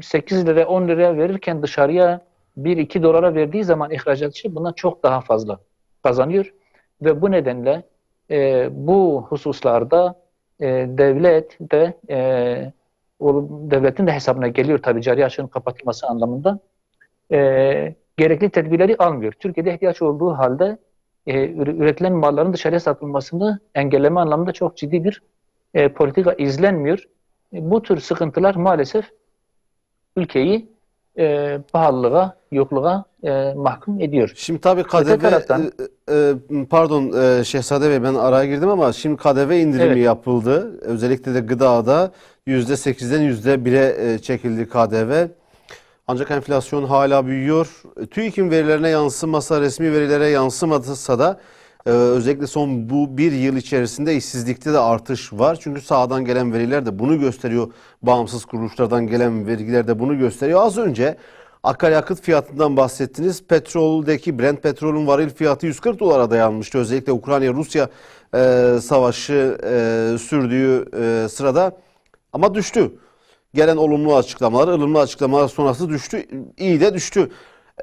8 lira 10 liraya verirken dışarıya 1-2 dolara verdiği zaman ihracatçı bundan çok daha fazla kazanıyor ve bu nedenle bu hususlarda devlet de devletin de hesabına geliyor tabii cari açığın kapatılması anlamında gerekli tedbirleri almıyor. Türkiye'de ihtiyaç olduğu halde üretilen malların dışarıya satılmasını engelleme anlamında çok ciddi bir politika izlenmiyor. Bu tür sıkıntılar maalesef ülkeyi pahalılığa, yokluğa mahkum ediyor. Şimdi tabii Öte KDV, taraftan, pardon Şehzade Bey ben araya girdim ama şimdi KDV indirimi evet, yapıldı. Özellikle de gıdada %8'den %1'e çekildi KDV. Ancak enflasyon hala büyüyor. TÜİK'in verilerine yansımasa, resmi verilere yansımasa da özellikle son bu bir yıl içerisinde işsizlikte de artış var. Çünkü sahadan gelen veriler de bunu gösteriyor. Bağımsız kuruluşlardan gelen vergiler de bunu gösteriyor. Az önce akaryakıt fiyatından bahsettiniz. Petroldeki Brent petrolün varil fiyatı 140 dolara dayanmıştı. Özellikle Ukrayna-Rusya savaşı sürdüğü sırada ama düştü. Gelen olumlu açıklamalar, ılımlı açıklamalar sonrası düştü. İyi de düştü.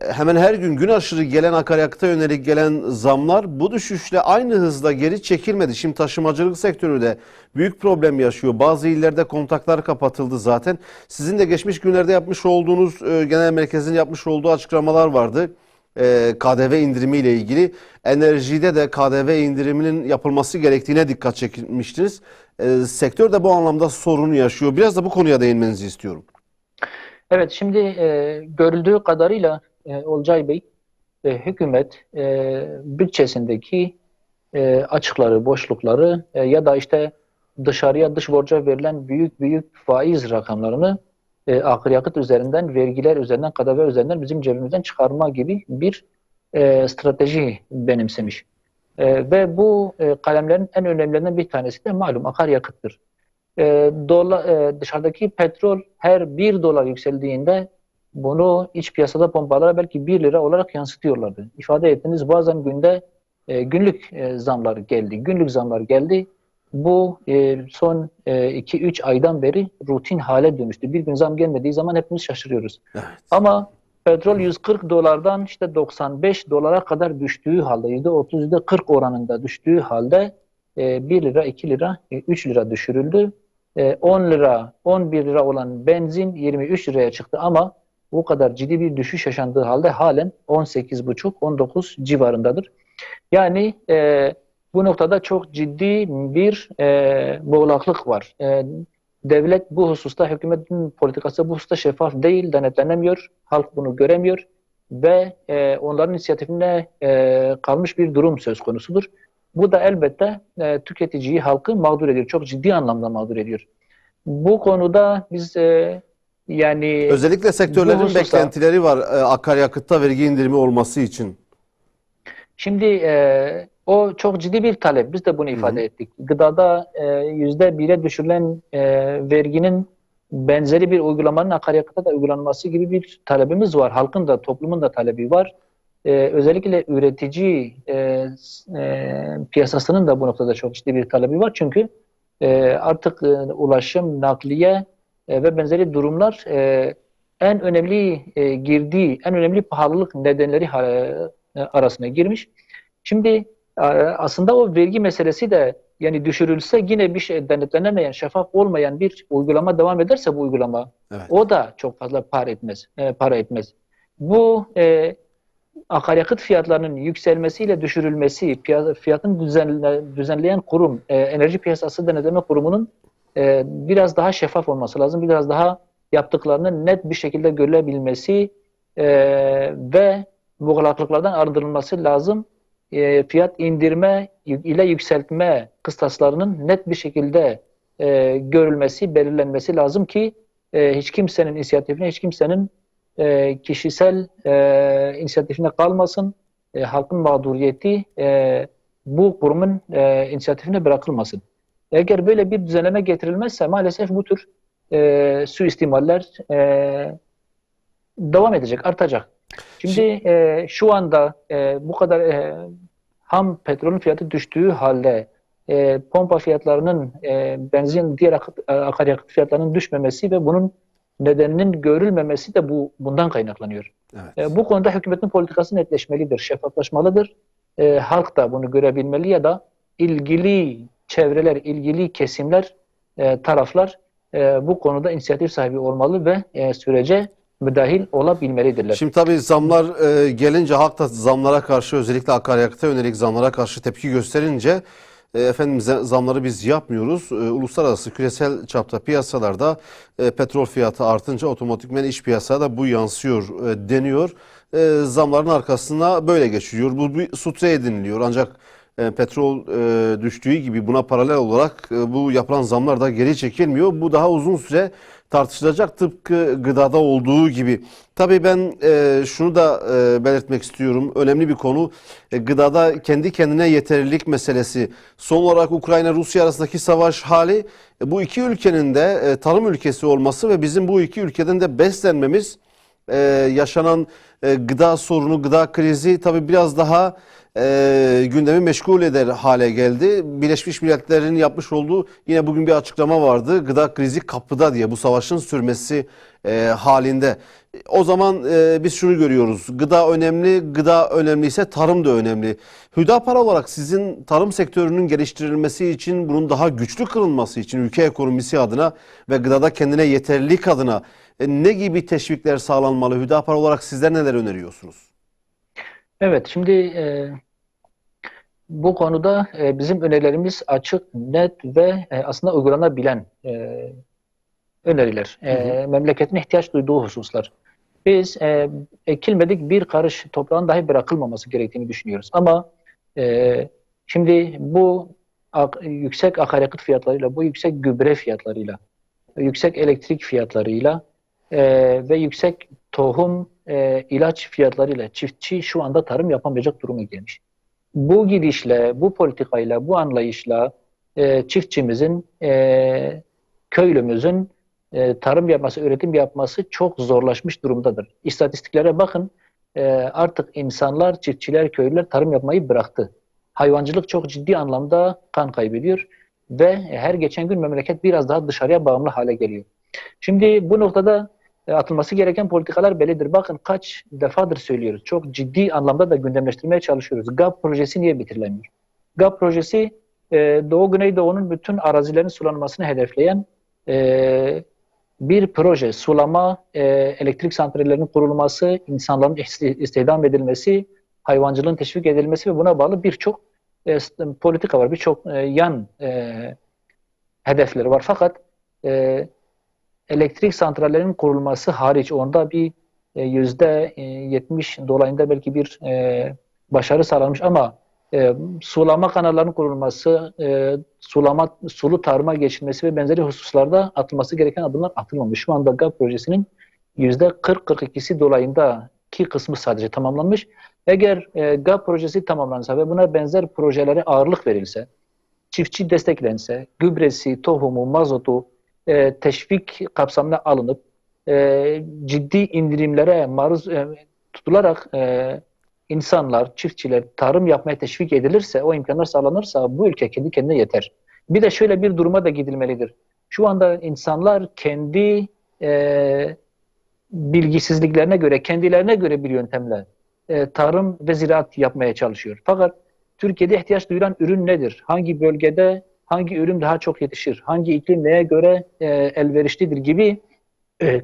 Hemen her gün aşırı gelen akaryakıta yönelik gelen zamlar bu düşüşle aynı hızla geri çekilmedi. Şimdi taşımacılık sektörü de büyük problem yaşıyor. Bazı illerde kontaklar kapatıldı zaten. Sizin de geçmiş günlerde yapmış olduğunuz genel merkezin yapmış olduğu açıklamalar vardı. KDV indirimiyle ilgili enerjide de KDV indiriminin yapılması gerektiğine dikkat çekmiştiniz. Sektör de bu anlamda sorun yaşıyor. Biraz da bu konuya değinmenizi istiyorum. evet şimdi görüldüğü kadarıyla Olcay Bey, hükümet bütçesindeki açıkları, boşlukları ya da işte dışarıya dış borca verilen büyük büyük faiz rakamlarını akaryakıt üzerinden, vergiler üzerinden, KDV üzerinden bizim cebimizden çıkarma gibi bir strateji benimsemiş. Ve bu kalemlerin en önemlilerinden bir tanesi de malum akaryakıttır. Dışarıdaki petrol her 1 dolar yükseldiğinde bunu iç piyasada pompalara belki 1 lira olarak yansıtıyorlardı. İfade ettiğiniz bazen günde günlük zamlar geldi. Günlük zamlar geldi. Bu son 2-3 aydan beri rutin hale dönüştü. Bir gün zam gelmediği zaman hepimiz şaşırıyoruz. Evet. Ama petrol 140 dolardan işte 95 dolara kadar düştüğü halde, %30, %40 oranında düştüğü halde 1 lira, 2 lira, 3 lira düşürüldü. 10 lira, 11 lira olan benzin 23 liraya çıktı ama bu kadar ciddi bir düşüş yaşandığı halde halen 18,5-19 civarındadır. Yani bu noktada çok ciddi bir boğulaklık var. Devlet bu hususta, hükümetin politikası bu hususta şeffaf değil, denetlenemiyor, halk bunu göremiyor ve onların inisiyatifine kalmış bir durum söz konusudur. Bu da elbette tüketiciyi, halkı mağdur ediyor, çok ciddi anlamda mağdur ediyor. Bu konuda biz yani Özellikle bu sektörlerin hususta beklentileri var akaryakıtta vergi indirimi olması için. şimdi o çok ciddi bir talep. Biz de bunu Hı hı. ifade ettik. Gıdada %1'e düşürülen verginin benzeri bir uygulamanın akaryakıta da uygulanması gibi bir talebimiz var. Halkın da toplumun da talebi var. Özellikle üretici piyasasının da bu noktada çok ciddi bir talebi var. Çünkü artık ulaşım, nakliye ve benzeri durumlar en önemli girdiği, en önemli pahalılık nedenleri arasına girmiş. Şimdi aslında o vergi meselesi de yani düşürülse yine bir şey denetlenemeyen, şeffaf olmayan bir uygulama devam ederse bu uygulama Evet. o da çok fazla para etmez. Bu akaryakıt fiyatlarının yükselmesiyle düşürülmesi, fiyatın düzenleyen kurum, Enerji Piyasası Denetleme Kurumu'nun biraz daha şeffaf olması lazım. Biraz daha yaptıklarının net bir şekilde görülebilmesi ve muğlaklıklardan arındırılması lazım. Fiyat indirme ile yükseltme kıstaslarının net bir şekilde görülmesi, belirlenmesi lazım ki hiç kimsenin inisiyatifine, hiç kimsenin kişisel inisiyatifine kalmasın, halkın mağduriyeti bu kurumun inisiyatifine bırakılmasın. Eğer böyle bir düzenleme getirilmezse maalesef bu tür suistimaller devam edecek, artacak. Şimdi şu anda bu kadar ham petrolün fiyatı düştüğü halde pompa fiyatlarının, benzin, diğer akaryakıt fiyatlarının düşmemesi ve bunun nedeninin görülmemesi de bundan kaynaklanıyor. Evet. Bu konuda hükümetin politikası netleşmelidir, şeffaflaşmalıdır. Halk da bunu görebilmeli ya da ilgili çevreler, ilgili kesimler, taraflar bu konuda inisiyatif sahibi olmalı ve sürece müdahil olabilmelidirler. Şimdi tabii zamlar gelince halk da zamlara karşı, özellikle akaryakıta yönelik zamlara karşı tepki gösterince efendim zamları biz yapmıyoruz. Uluslararası küresel çapta piyasalarda petrol fiyatı artınca otomatikmen iç piyasaya da bu yansıyor deniyor. Zamların arkasına böyle geçiyor. Bu bir sutre ediniliyor. Ancak petrol düştüğü gibi buna paralel olarak bu yapılan zamlar da geri çekilmiyor. Bu daha uzun süre tartışılacak, tıpkı gıdada olduğu gibi. Tabii ben şunu da belirtmek istiyorum. Önemli bir konu. Gıdada kendi kendine yeterlilik meselesi. Son olarak Ukrayna-Rusya arasındaki savaş hali, bu iki ülkenin de tarım ülkesi olması ve bizim bu iki ülkeden de beslenmemiz, yaşanan gıda sorunu, gıda krizi tabii biraz daha gündemi meşgul eder hale geldi. Birleşmiş Milletler'in yapmış olduğu yine bugün bir açıklama vardı. Gıda krizi kapıda diye, bu savaşın sürmesi halinde. O zaman biz şunu görüyoruz. Gıda önemli, gıda önemliyse tarım da önemli. Hüdapar olarak sizin tarım sektörünün geliştirilmesi için, bunun daha güçlü kılınması için ülke ekonomisi adına ve gıdada kendine yeterlilik adına ne gibi teşvikler sağlanmalı? Hüdapar olarak sizler neler öneriyorsunuz? Evet, şimdi bu konuda bizim önerilerimiz açık, net ve aslında uygulanabilen öneriler. Hı hı. Memleketin ihtiyaç duyduğu hususlar. Biz ekilmedik bir karış toprağın dahi bırakılmaması gerektiğini düşünüyoruz. Ama şimdi bu yüksek akaryakıt fiyatlarıyla, bu yüksek gübre fiyatlarıyla, yüksek elektrik fiyatlarıyla ve yüksek tohum, ilaç fiyatlarıyla çiftçi şu anda tarım yapamayacak duruma gelmiş. Bu gidişle, bu politikayla, bu anlayışla çiftçimizin, köylümüzün tarım yapması, üretim yapması çok zorlaşmış durumdadır. İstatistiklere bakın, artık insanlar, çiftçiler, köylüler tarım yapmayı bıraktı. Hayvancılık çok ciddi anlamda kan kaybediyor ve her geçen gün memleket biraz daha dışarıya bağımlı hale geliyor. Şimdi bu noktada atılması gereken politikalar bellidir. Bakın kaç defadır söylüyoruz. Çok ciddi anlamda da gündemleştirmeye çalışıyoruz. GAP projesi niye bitirilemiyor? GAP projesi Doğu Güneydoğu'nun bütün arazilerin sulanmasını hedefleyen bir proje. Sulama, elektrik santrallerinin kurulması, insanların istihdam edilmesi, hayvancılığın teşvik edilmesi ve buna bağlı birçok politika var. Birçok yan hedefleri var. Fakat elektrik santrallerinin kurulması hariç onda bir %70 dolayında belki bir başarı sağlanmış ama sulama kanallarının kurulması, sulu tarıma geçilmesi ve benzeri hususlarda atılması gereken adımlar atılmamış. Şu anda GAP projesinin %40-42'si dolayındaki kısmı sadece tamamlanmış. Eğer GAP projesi tamamlansa ve buna benzer projelere ağırlık verilse, çiftçi desteklense, gübresi, tohumu, mazotu teşvik kapsamına alınıp ciddi indirimlere maruz tutularak insanlar, çiftçiler tarım yapmaya teşvik edilirse, o imkanlar sağlanırsa bu ülke kendi kendine yeter. Bir de şöyle bir duruma da gidilmelidir. Şu anda insanlar kendi bilgisizliklerine göre, kendilerine göre bir yöntemle tarım ve ziraat yapmaya çalışıyor. Fakat Türkiye'de ihtiyaç duyulan ürün nedir? Hangi bölgede hangi ürün daha çok yetişir? Hangi iklim neye göre elverişlidir gibi e,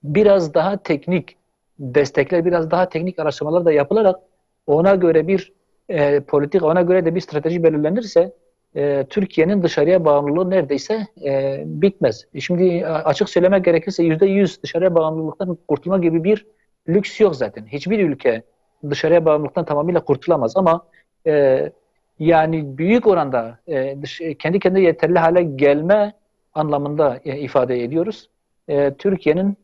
biraz daha teknik destekler, biraz daha teknik araştırmalar da yapılarak ona göre bir politika, ona göre de bir strateji belirlenirse Türkiye'nin dışarıya bağımlılığı neredeyse bitmez. Şimdi açık söylemek gerekirse %100 dışarıya bağımlılıktan kurtulma gibi bir lüks yok zaten. Hiçbir ülke dışarıya bağımlılıktan tamamıyla kurtulamaz ama e, yani büyük oranda kendi kendine yeterli hale gelme anlamında ifade ediyoruz. Türkiye'nin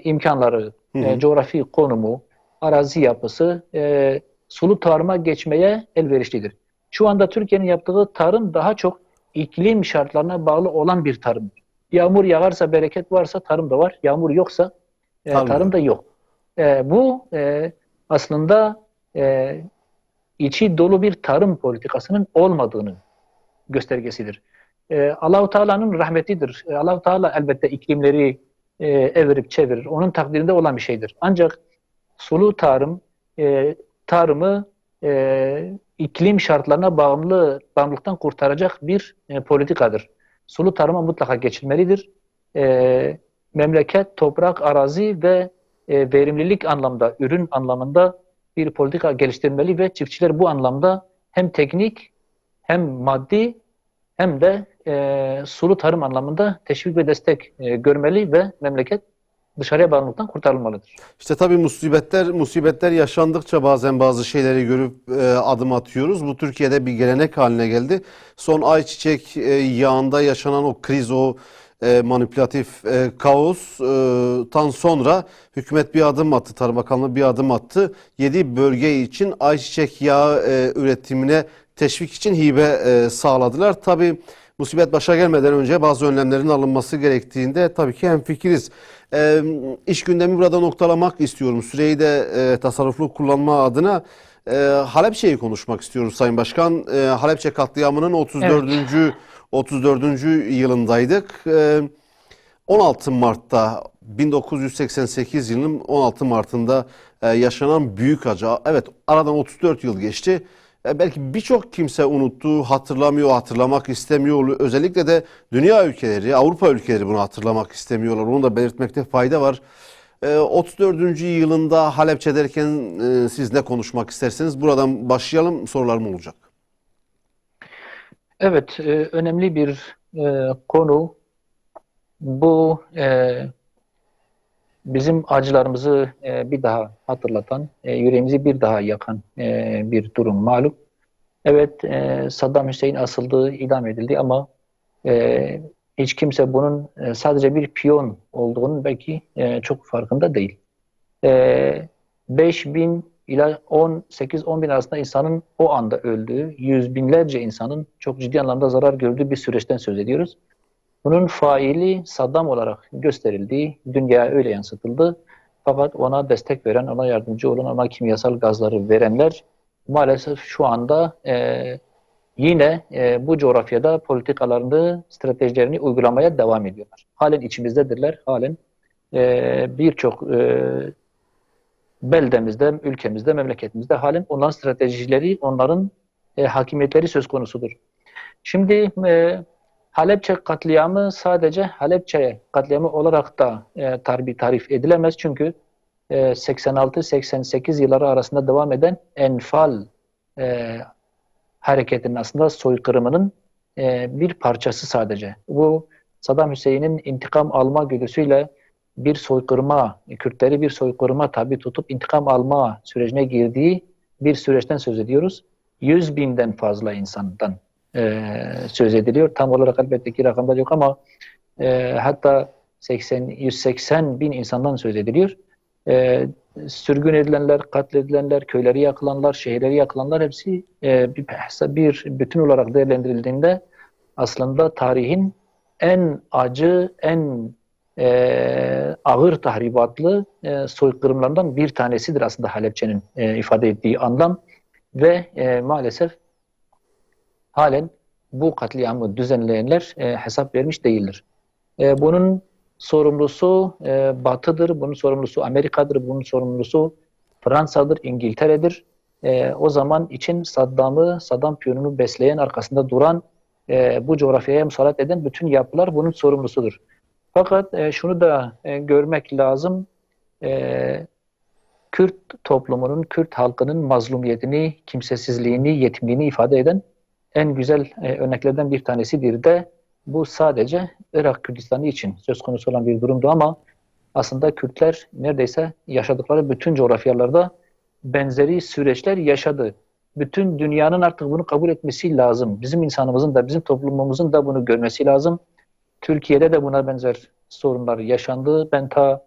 imkanları, Hı hı. coğrafi konumu, arazi yapısı sulu tarıma geçmeye elverişlidir. Şu anda Türkiye'nin yaptığı tarım daha çok iklim şartlarına bağlı olan bir tarım. Yağmur yağarsa bereket varsa tarım da var, yağmur yoksa Tarım tarım da yok. Bu aslında içi dolu bir tarım politikasının olmadığını göstergesidir. Allahu Teala'nın rahmetidir. Allahu Teala elbette iklimleri evirip çevirir. Onun takdirinde olan bir şeydir. Ancak sulu tarım tarımı iklim şartlarına bağımlılıktan kurtaracak bir politikadır. Sulu tarıma mutlaka geçilmelidir. Memleket, toprak, arazi ve verimlilik anlamda, ürün anlamında bir politika geliştirmeli ve çiftçiler bu anlamda hem teknik hem maddi hem de sulu tarım anlamında teşvik ve destek görmeli ve memleket dışarıya bağımlılıktan kurtarılmalıdır. İşte tabii musibetler yaşandıkça bazen bazı şeyleri görüp adım atıyoruz. Bu Türkiye'de bir gelenek haline geldi. Son ayçiçek yağında yaşanan o kriz, o manipülatif kaostan sonra hükümet bir adım attı, Tarım Bakanlığı bir adım attı. 7 bölge için ayçiçek yağı üretimine teşvik için hibe sağladılar. Tabii musibet başa gelmeden önce bazı önlemlerin alınması gerektiğinde tabii ki hemfikiriz. İş gündemi burada noktalamak istiyorum. Süreyi de tasarruflu kullanma adına Halepçe'yi konuşmak istiyoruz Sayın Başkan. Halepçe katliamının 34. yılındaydık. 16 Mart'ta 1988 yılının 16 Mart'ında yaşanan büyük acı. Evet, aradan 34 yıl geçti. Belki birçok kimse unuttu, hatırlamıyor, hatırlamak istemiyor. Özellikle de dünya ülkeleri, Avrupa ülkeleri bunu hatırlamak istemiyorlar. Onu da belirtmekte fayda var. 34. yılında Halepçe derken siz ne konuşmak isterseniz buradan başlayalım. Sorularım olacak. Evet, önemli bir konu. Bu bizim acılarımızı bir daha hatırlatan, yüreğimizi bir daha yakan bir durum malum. Evet, Saddam Hüseyin asıldı, idam edildi ama hiç kimse bunun sadece bir piyon olduğunun belki çok farkında değil. 5.000 ila 18-10 bin arasında insanın o anda öldüğü, yüz binlerce insanın çok ciddi anlamda zarar gördüğü bir süreçten söz ediyoruz. Bunun faili Saddam olarak gösterildi, dünyaya öyle yansıtıldı. Fakat ona destek veren, ona yardımcı olan, ona kimyasal gazları verenler maalesef şu anda yine bu coğrafyada politikalarını, stratejilerini uygulamaya devam ediyorlar. Halen içimizdedirler, halen birçok beldemizde, ülkemizde, memleketimizde halen onların stratejileri, onların hakimiyetleri söz konusudur. Şimdi Halepçe katliamı sadece Halepçe katliamı olarak da tarif edilemez. Çünkü 86-88 yılları arasında devam eden Enfal hareketinin aslında soykırımının bir parçası sadece. Bu Saddam Hüseyin'in intikam alma güdüsüyle bir soykırıma, Kürtleri bir soykırıma tabi tutup intikam alma sürecine girdiği bir süreçten söz ediyoruz. 100 binden fazla insandan söz ediliyor. Tam olarak elbette ki rakamlar yok ama hatta 180 bin insandan söz ediliyor. Sürgün edilenler, katledilenler, köyleri yakılanlar, şehirleri yakılanlar hepsi bir bütün olarak değerlendirildiğinde aslında tarihin en acı, en ağır tahribatlı soykırımlarından bir tanesidir aslında Halepçe'nin ifade ettiği anlam ve maalesef halen bu katliamı düzenleyenler hesap vermiş değildir. Bunun sorumlusu Batı'dır, bunun sorumlusu Amerika'dır, bunun sorumlusu Fransa'dır, İngiltere'dir. O zaman için Saddam piyonunu besleyen, arkasında duran, bu coğrafyaya musallat eden bütün yapılar bunun sorumlusudur. Fakat şunu da görmek lazım. E, Kürt toplumunun, Kürt halkının mazlumiyetini, kimsesizliğini, yetimliğini ifade eden en güzel örneklerden bir tanesidir de bu sadece Irak Kürdistanı için söz konusu olan bir durumdu ama aslında Kürtler neredeyse yaşadıkları bütün coğrafyalarda benzeri süreçler yaşadı. Bütün dünyanın artık bunu kabul etmesi lazım. Bizim insanımızın da, bizim toplumumuzun da bunu görmesi lazım. Türkiye'de de buna benzer sorunlar yaşandı. Ben ta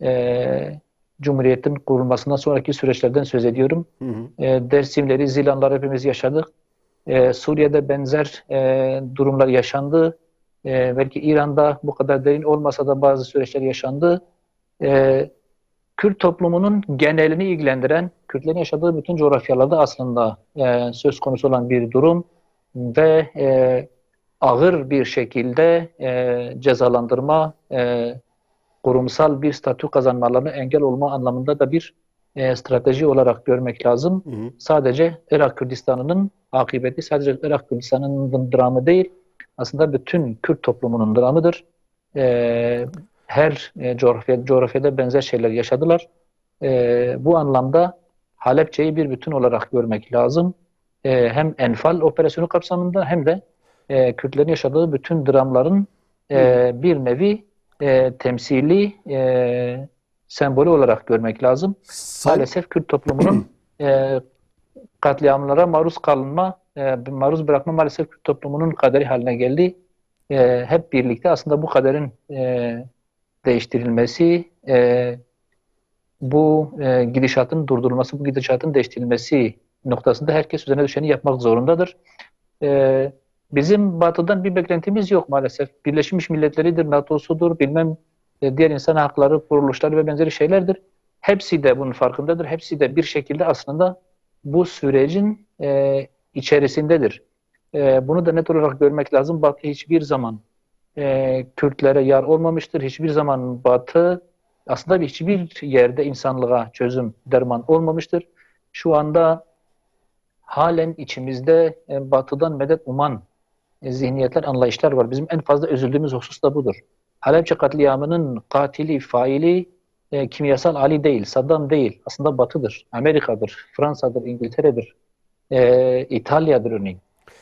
e, Cumhuriyet'in kurulmasından sonraki süreçlerden söz ediyorum. Hı hı. Dersimleri, Zilanları hepimiz yaşadık. Suriye'de benzer durumlar yaşandı. Belki İran'da bu kadar derin olmasa da bazı süreçler yaşandı. E, Kürt toplumunun genelini ilgilendiren, Kürtlerin yaşadığı bütün coğrafyalarda aslında söz konusu olan bir durum ve ağır bir şekilde cezalandırma, kurumsal bir statü kazanmalarına engel olma anlamında da bir strateji olarak görmek lazım. Hı hı. Sadece Irak Kürdistanı'nın akıbeti, sadece Irak Kürdistanı'nın dramı değil, aslında bütün Kürt toplumunun dramıdır. E, Her coğrafyada benzer şeyler yaşadılar. Bu anlamda Halepçe'yi bir bütün olarak görmek lazım. Hem Enfal operasyonu kapsamında hem de Kürtlerin yaşadığı bütün dramların Hı hı. bir nevi temsili sembolü olarak görmek lazım. Sayın Maalesef Kürt toplumunun e, katliamlara maruz bırakma maalesef Kürt toplumunun kaderi haline geldi. Hep birlikte aslında bu kaderin değiştirilmesi, bu gidişatın durdurulması, bu gidişatın değiştirilmesi noktasında herkes üzerine düşeni yapmak zorundadır. E, Bizim Batı'dan bir beklentimiz yok maalesef. Birleşmiş Milletler'idir, NATO'sudur, bilmem diğer insan hakları kuruluşları ve benzeri şeylerdir. Hepsi de bunun farkındadır. Hepsi de bir şekilde aslında bu sürecin içerisindedir. Bunu da net olarak görmek lazım. Batı hiçbir zaman Kürtlere yar olmamıştır. Hiçbir zaman Batı aslında hiçbir yerde insanlığa çözüm, derman olmamıştır. Şu anda halen içimizde Batı'dan medet uman zihniyetler, anlayışlar var. Bizim en fazla üzüldüğümüz husus da budur. Halepçe katliamının katili, faili kimyasal Ali değil, Saddam değil. Aslında Batı'dır, Amerika'dır, Fransa'dır, İngiltere'dir, İtalya'dır örneğin.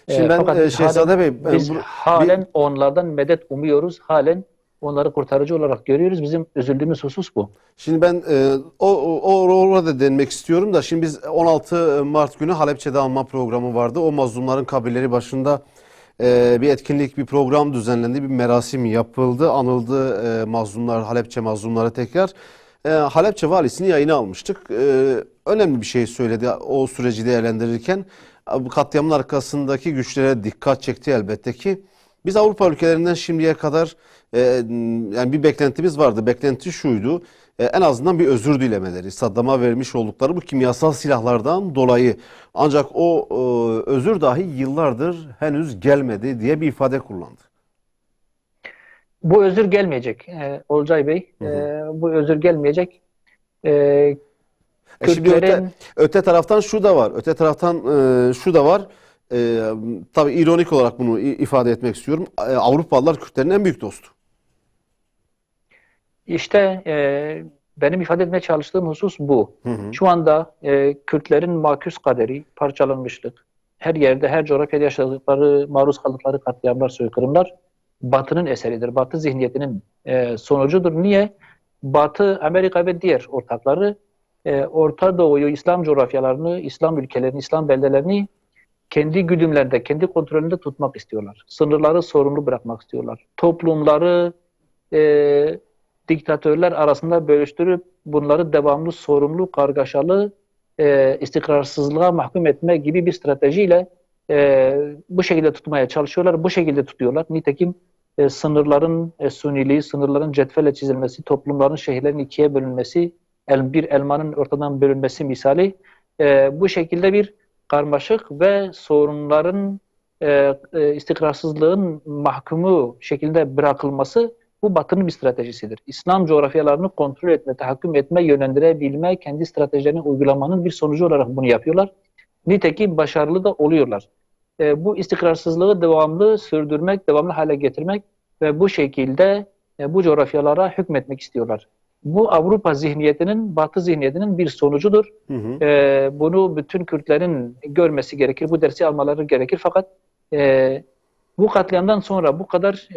Şimdi ben Fakat Şehzade Bey biz bir halen onlardan medet umuyoruz. Halen onları kurtarıcı olarak görüyoruz. Bizim üzüldüğümüz husus bu. Şimdi ben orada denmek istiyorum da şimdi biz 16 Mart günü Halepçe'de anma programı vardı. O mazlumların kabirleri başında bir etkinlik, bir program düzenlendi, bir merasim yapıldı, anıldı mazlumlar, Halepçe mazlumları tekrar. Halepçe valisini yayına almıştık. Önemli bir şey söyledi o süreci değerlendirirken. Bu katliamın arkasındaki güçlere dikkat çekti elbette ki. Biz Avrupa ülkelerinden şimdiye kadar yani bir beklentimiz vardı. Beklenti şuydu. En azından bir özür dilemeleri. Saddam'a vermiş oldukları bu kimyasal silahlardan dolayı. Ancak o özür dahi yıllardır henüz gelmedi diye bir ifade kullandı. Bu özür gelmeyecek Olcay Bey. Hı hı. Bu özür gelmeyecek. E, Şimdi Kürtlerin öte taraftan şu da var. Öte taraftan şu da var. Tabii ironik olarak bunu ifade etmek istiyorum. Avrupalılar Kürtlerin en büyük dostu. işte benim ifade etmeye çalıştığım husus bu. Hı hı. Şu anda Kürtlerin makûs kaderi, parçalanmışlık, her yerde, her coğrafyada yaşadıkları, maruz kaldıkları katliamlar, soykırımlar Batı'nın eseridir. Batı zihniyetinin sonucudur. Niye? Batı, Amerika ve diğer ortakları Orta Doğu'yu, İslam coğrafyalarını, İslam ülkelerini, İslam beldelerini kendi güdümlerinde, kendi kontrolünde tutmak istiyorlar. Sınırları sorumlu bırakmak istiyorlar. Toplumları e, diktatörler arasında bölüştürüp bunları devamlı sorumlu, kargaşalı, istikrarsızlığa mahkum etme gibi bir stratejiyle bu şekilde tutmaya çalışıyorlar. Bu şekilde tutuyorlar. Nitekim sınırların suniliği, sınırların cetvelle çizilmesi, toplumların, şehirlerin ikiye bölünmesi, bir elmanın ortadan bölünmesi misali bu şekilde bir karmaşık ve sorunların istikrarsızlığın mahkumu şekilde bırakılması Bu Batı'nın bir stratejisidir. İslam coğrafyalarını kontrol etme, tahakküm etme, yönlendirebilme, kendi stratejilerini uygulamanın bir sonucu olarak bunu yapıyorlar. Nitekim başarılı da oluyorlar. Bu istikrarsızlığı devamlı sürdürmek, devamlı hale getirmek ve bu şekilde bu coğrafyalara hükmetmek istiyorlar. Bu Avrupa zihniyetinin, Batı zihniyetinin bir sonucudur. Hı hı. Bunu bütün Kürtlerin görmesi gerekir, bu dersi almaları gerekir. Fakat bu katliamdan sonra, bu kadar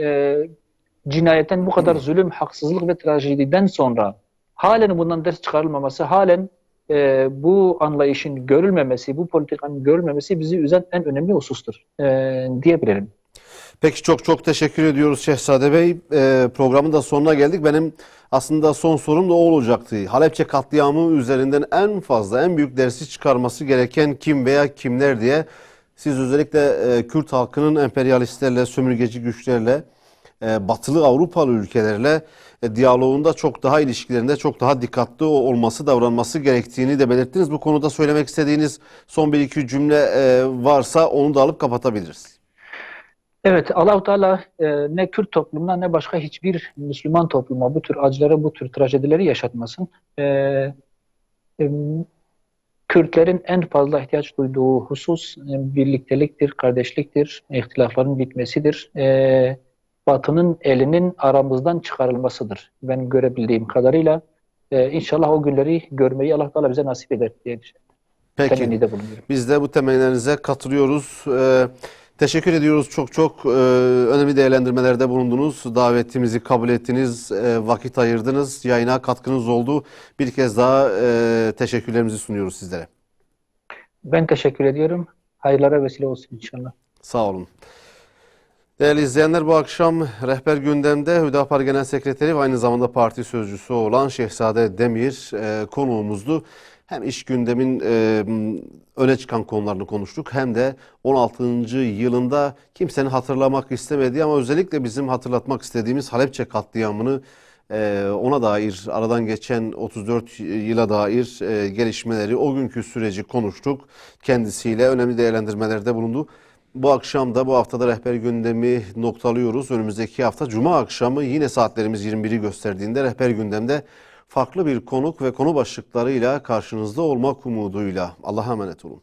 cinayetten, bu kadar zulüm, haksızlık ve trajediden sonra halen bundan ders çıkarılmaması, halen bu anlayışın görülmemesi, bu politikanın görülmemesi bizi üzen en önemli husustur diyebilirim. Peki çok çok teşekkür ediyoruz Şehzade Bey. Programın da sonuna geldik. Benim aslında son sorum da o olacaktı. Halepçe katliamı üzerinden en fazla, en büyük dersi çıkarması gereken kim veya kimler diye siz özellikle Kürt halkının emperyalistlerle, sömürgeci güçlerle, batılı Avrupalı ülkelerle diyaloğunda çok daha ilişkilerinde çok daha dikkatli olması, davranması gerektiğini de belirttiniz. Bu konuda söylemek istediğiniz son bir iki cümle varsa onu da alıp kapatabiliriz. Evet, Allah-u Teala ne Kürt toplumuna ne başka hiçbir Müslüman topluma bu tür acıları, bu tür trajedileri yaşatmasın. E, e, Kürtlerin en fazla ihtiyaç duyduğu husus birlikteliktir, kardeşliktir, ihtilafların bitmesidir. Batı'nın elinin aramızdan çıkarılmasıdır. Ben görebildiğim kadarıyla inşallah o günleri görmeyi Allah Teala bize nasip eder diye Peki. temennide bulunuyorum. Biz de bu temennilerinize katılıyoruz. Teşekkür ediyoruz. Çok çok önemli değerlendirmelerde bulundunuz. Davetimizi kabul ettiniz, vakit ayırdınız, yayına katkınız oldu. Bir kez daha teşekkürlerimizi sunuyoruz sizlere. Ben teşekkür ediyorum. Hayırlara vesile olsun inşallah. Sağ olun. Değerli izleyenler, bu akşam Rehber Gündem'de Hüdapar Genel Sekreteri ve aynı zamanda parti sözcüsü olan Şehzade Demir konuğumuzdu. Hem iş gündemin öne çıkan konularını konuştuk, hem de 16. yılında kimsenin hatırlamak istemediği ama özellikle bizim hatırlatmak istediğimiz Halepçe katliamını, ona dair aradan geçen 34 yıla dair gelişmeleri, o günkü süreci konuştuk. Kendisiyle önemli değerlendirmelerde bulundu. Bu akşam da, bu haftada Rehber Gündemi noktalıyoruz. Önümüzdeki hafta Cuma akşamı yine saatlerimiz 21'i gösterdiğinde Rehber Gündem'de farklı bir konuk ve konu başlıklarıyla karşınızda olmak umuduyla. Allah'a emanet olun.